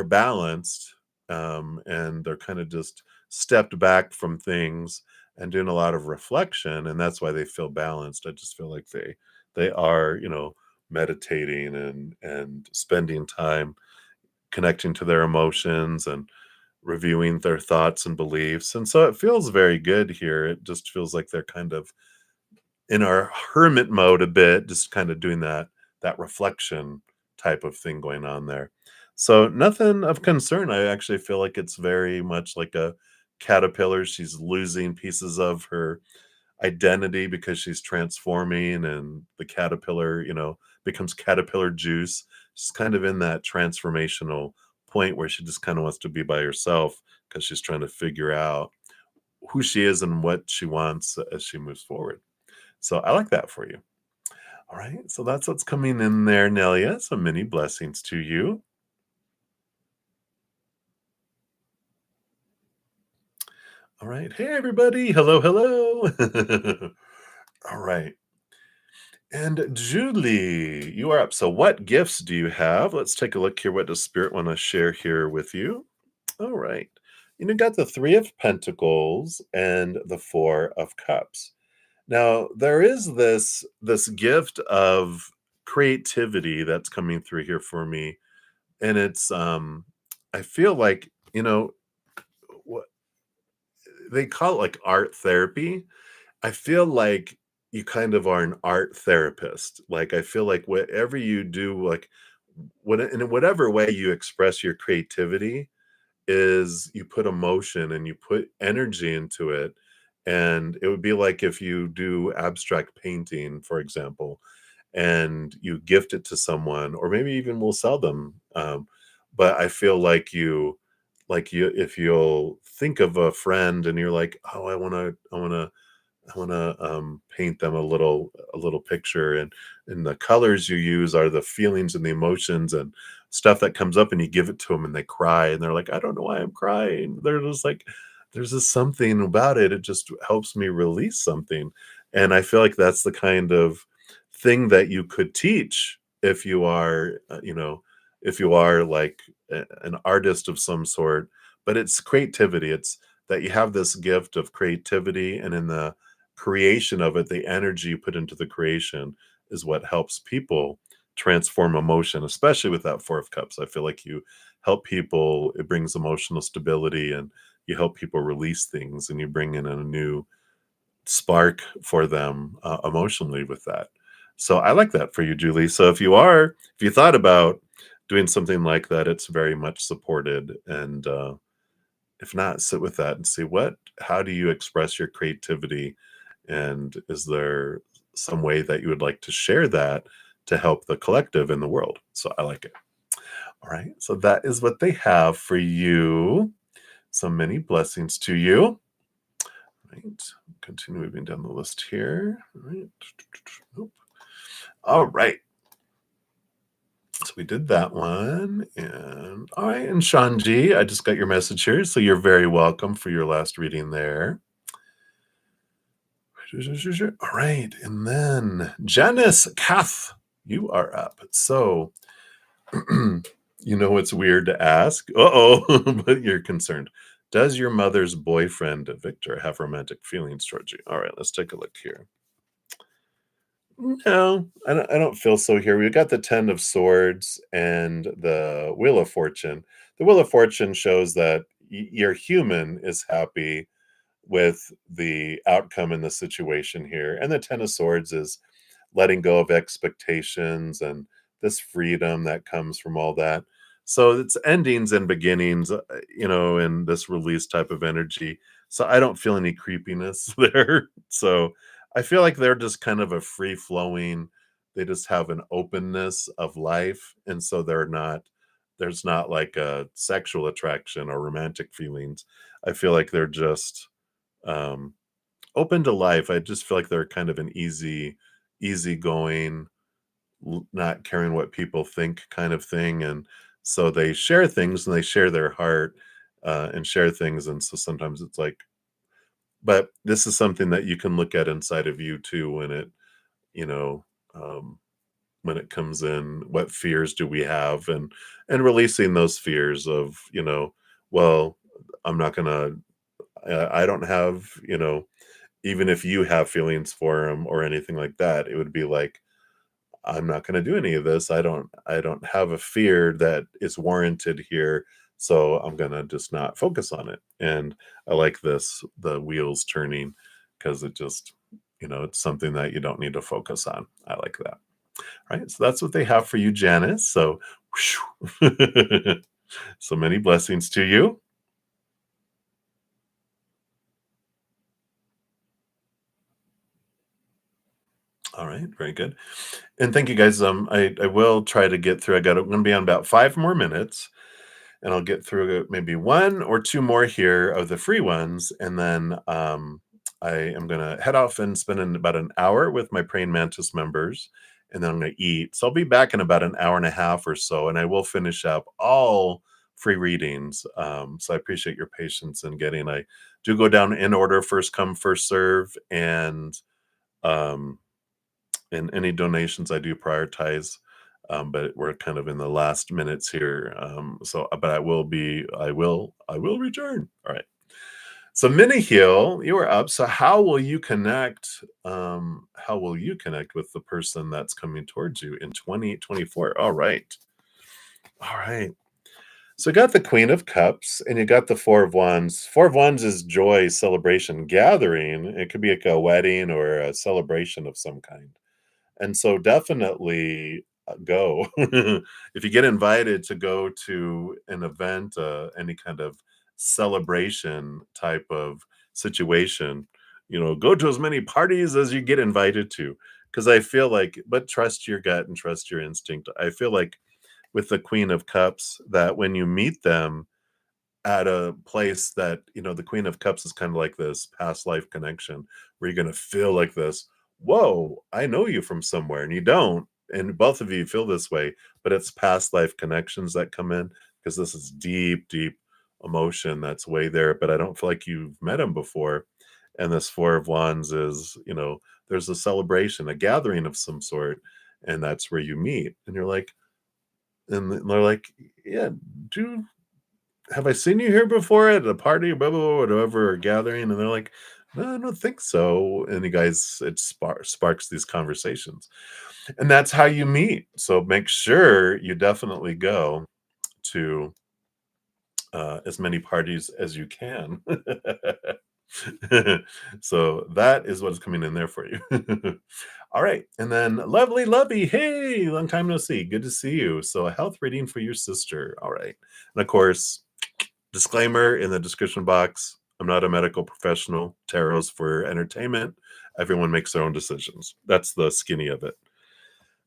balanced, and they're kind of just stepped back from things and doing a lot of reflection, and that's why they feel balanced. I just feel like they are, meditating and spending time connecting to their emotions and reviewing their thoughts and beliefs. And so it feels very good here. It just feels like they're kind of in our hermit mode a bit, just kind of doing that reflection type of thing going on there. So nothing of concern. I actually feel like it's very much like a caterpillar. She's losing pieces of her identity because she's transforming, and the caterpillar, becomes caterpillar juice. She's kind of in that transformational point where she just kind of wants to be by herself because she's trying to figure out who she is and what she wants as she moves forward. So I like that for you. All right. So that's what's coming in there, Nelia. So many blessings to you. All right. Hey, everybody. Hello, hello. All right. And Julie, you are up. So, what gifts do you have? Let's take a look here. What does Spirit want to share here with you? All right. Got the Three of Pentacles and the Four of Cups. Now, there is this gift of creativity that's coming through here for me, and it's I feel like, what they call it, like art therapy. I feel like you kind of are an art therapist. Like, I feel like whatever you do, like, in whatever way you express your creativity, is you put emotion and you put energy into it. And it would be like if you do abstract painting, for example, and you gift it to someone, or maybe even will sell them. But I feel like you, if you'll think of a friend and you're like, oh, I want to paint them a little picture, and the colors you use are the feelings and the emotions and stuff that comes up, and you give it to them and they cry and they're like, I don't know why I'm crying. They're just like, there's just something about it. It just helps me release something. And I feel like that's the kind of thing that you could teach if you are, if you are like an artist of some sort. But it's creativity. It's that you have this gift of creativity, and in the creation of it, the energy you put into the creation is what helps people transform emotion, especially with that Four of Cups. I feel like you help people, it brings emotional stability, and you help people release things, and you bring in a new spark for them emotionally with that. So I like that for you, Julie. So if you thought about doing something like that, it's very much supported. And if not, sit with that and see how do you express your creativity, and is there some way that you would like to share that to help the collective in the world? So I like it. All right. So that is what they have for you. So many blessings to you. Right. Continue moving down the list here. All right. Nope. All right. So we did that one. And all right. And Shanji, I just got your message here. So you're very welcome for your last reading there. All right. And then Janice Kath, you are up. So, it's weird to ask. Uh-oh, but you're concerned. Does your mother's boyfriend, Victor, have romantic feelings towards you? All right, let's take a look here. No, I don't feel so here. We've got the Ten of Swords and the Wheel of Fortune. The Wheel of Fortune shows that your human is happy with the outcome in the situation here. And the Ten of Swords is letting go of expectations and this freedom that comes from all that. So it's endings and beginnings, in this release type of energy. So I don't feel any creepiness there. So I feel like they're just kind of a free flowing, they just have an openness of life. And so there's not like a sexual attraction or romantic feelings. I feel like they're just um, open to life. I just feel like they're kind of an easygoing, not caring what people think kind of thing. And so they share things and they share their heart and share things. And so sometimes it's like, but this is something that you can look at inside of you too when it, you know, um, when it comes in, what fears do we have, and releasing those fears of, well, I'm not gonna, I don't have, even if you have feelings for him or anything like that, it would be like, I'm not gonna do any of this. I don't have a fear that is warranted here, so I'm gonna just not focus on it. And I like this, the wheels turning, because it just, it's something that you don't need to focus on. I like that. Right? So that's what they have for you, Janice. So, whew. So many blessings to you. All right, very good. And thank you guys. I will try to get through. I'm gonna be on about 5 more minutes, and I'll get through maybe one or two more here of the free ones, and then I am gonna head off and spend about an hour with my praying mantis members, and then I'm gonna eat. So I'll be back in about an hour and a half or so, and I will finish up all free readings. So I appreciate your patience in getting. I do go down in order, first come, first serve, um, and any donations I do prioritize. But we're kind of in the last minutes here. But I will return. All right. So Mini Heal, you are up. So how will you connect? How will you connect with the person that's coming towards you in 2024? All right. All right. So you got the Queen of Cups and you got the Four of Wands. Four of Wands is joy, celebration, gathering. It could be like a wedding or a celebration of some kind. And so definitely go. If you get invited to go to an event, any kind of celebration type of situation, go to as many parties as you get invited to. Because I feel like, but trust your gut and trust your instinct. I feel like with the Queen of Cups, that when you meet them, at a place that, the Queen of Cups is kind of like this past life connection where you're gonna feel like this, "Whoa, I know you from somewhere," and you don't, and both of you feel this way, but it's past life connections that come in because this is deep, deep emotion that's way there, but I don't feel like you've met him before, and this Four of Wands is, there's a celebration, a gathering of some sort, and that's where you meet, and you're like and they're like, "Yeah, do have I seen you here before at a party, blah, blah, blah, whatever, or gathering?" And they're like, "No, I don't think so." And you guys, it sparks these conversations. And that's how you meet. So make sure you definitely go to as many parties as you can. So that is what is coming in there for you. All right. And then lovely, lovey. Hey, long time no see. Good to see you. So a health reading for your sister. All right. And of course, disclaimer in the description box, I'm not a medical professional. Tarot's for entertainment. Everyone makes their own decisions. That's the skinny of it.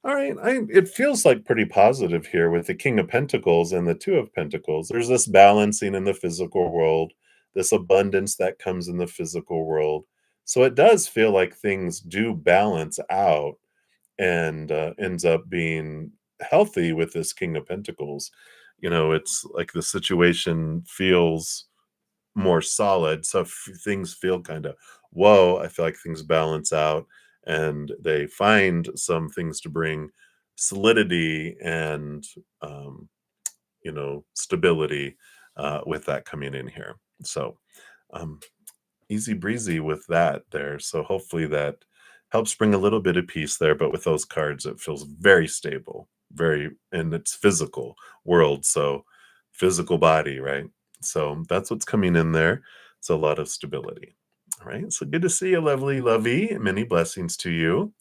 All right. It feels like pretty positive here with the King of Pentacles and the Two of Pentacles. There's this balancing in the physical world, this abundance that comes in the physical world. So it does feel like things do balance out and ends up being healthy with this King of Pentacles. It's like the situation feels more solid. So things feel kind of, whoa, I feel like things balance out and they find some things to bring solidity and, um, stability with that coming in here. So, um, easy breezy with that there. So hopefully that helps bring a little bit of peace there. But with those cards, it feels very stable, very, and it's physical world. So physical body, right? So that's what's coming in there. So a lot of stability. All right. So good to see you, lovely, lovey. Many blessings to you.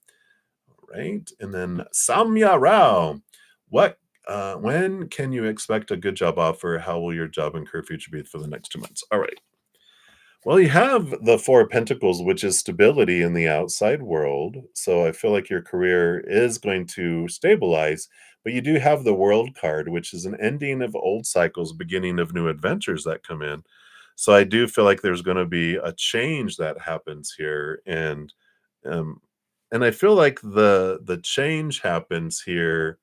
All right. And then Samya Rao. When can you expect a good job offer? How will your job and career future be for the next 2 months? All right. Well, you have the Four of Pentacles, which is stability in the outside world. So I feel like your career is going to stabilize, But you do have the world card, which is an ending of old cycles, beginning of new adventures that come in. So I do feel like there's going to be a change that happens here, um, and I feel like the change happens here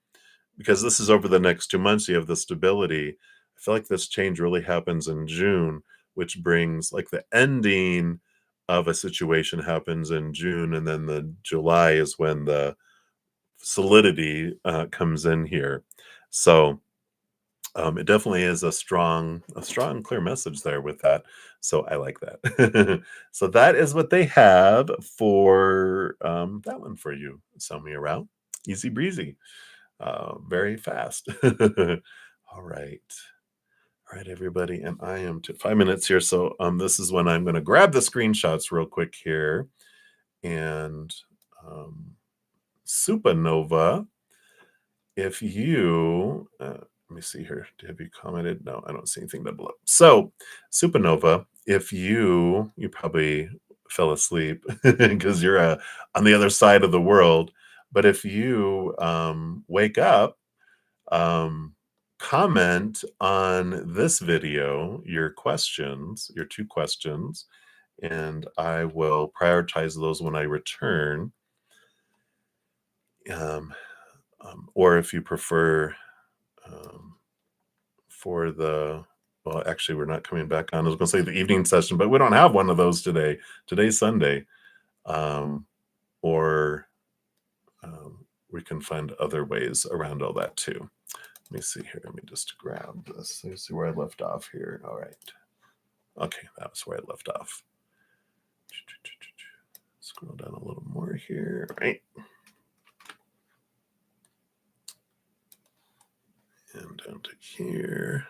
because this is over the next 2 months. You have the stability. I feel like this change really happens in June, which brings like the ending of a situation happens in June, and then the July is when the solidity comes in here. So it definitely is a strong, clear message there with that. So I like that. So that is what they have for that one for you. Sell me around, easy breezy, very fast. All right. All right, everybody, and I am to 5 minutes here. So this is when I'm going to grab the screenshots real quick here, and um, Supernova. If you, let me see here. Have you commented? No, I don't see anything down below. So, Supernova, if you probably fell asleep because you're on the other side of the world. But if you wake up, um, comment on this video your questions, your 2 questions, and I will prioritize those when I return. Um, or if you prefer, um, for the well, actually, we're not coming back on. I was going to say the evening session, but we don't have one of those today. Today's Sunday, um, or we can find other ways around all that too. Let me see here. Let me just grab this. Let me see where I left off here. All right. Okay, that was where I left off. Scroll down a little more here. All right. And down to here.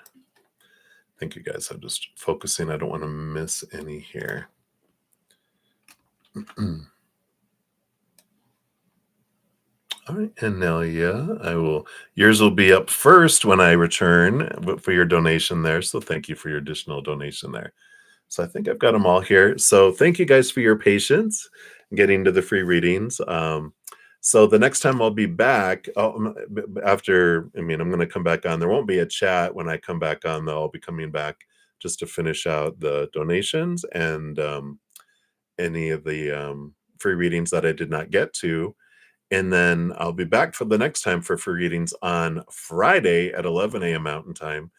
Thank you guys. I'm just focusing. I don't want to miss any here. All right, Anelia, yours will be up first when I return for your donation there. So thank you for your additional donation there. So I think I've got them all here. So thank you guys for your patience in getting to the free readings. So the next time I'll be back after, I mean, I'm going to come back on. There won't be a chat when I come back on, though. I'll be coming back just to finish out the donations and any of the free readings that I did not get to. And then I'll be back for the next time for free readings on Friday at 11 a.m. Mountain Time.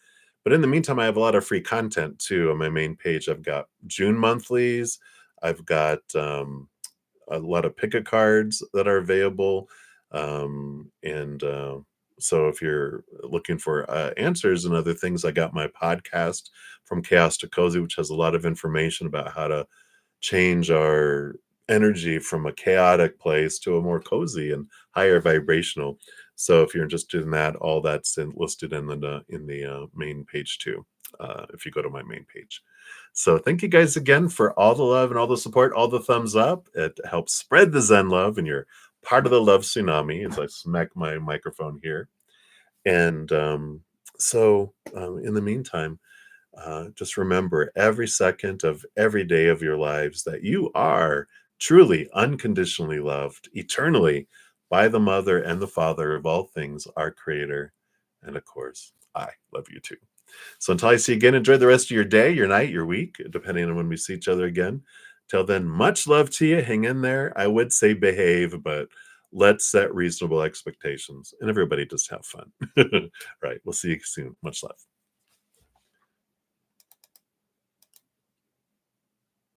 But in the meantime, I have a lot of free content too on my main page. I've got June monthlies. I've got a lot of pick a cards that are available. And so if you're looking for answers and other things, I got my podcast From Chaos to Cozy, which has a lot of information about how to change our energy from a chaotic place to a more cozy and higher vibrational. So if you're interested in that, all that's listed in the main page too. If you go to my main page. So thank you guys again for all the love and all the support, all the thumbs up. It helps spread the Zen love, and you're part of the love tsunami as I smack my microphone here. And in the meantime, just remember every second of every day of your lives that you are truly unconditionally loved eternally by the mother and the father of all things, our creator. And of course, I love you too. So until I see you again, enjoy the rest of your day, your night, your week, depending on when we see each other again. Till then, much love to you. Hang in there. I would say behave, but let's set reasonable expectations and everybody just have fun. Right. We'll see you soon. Much love.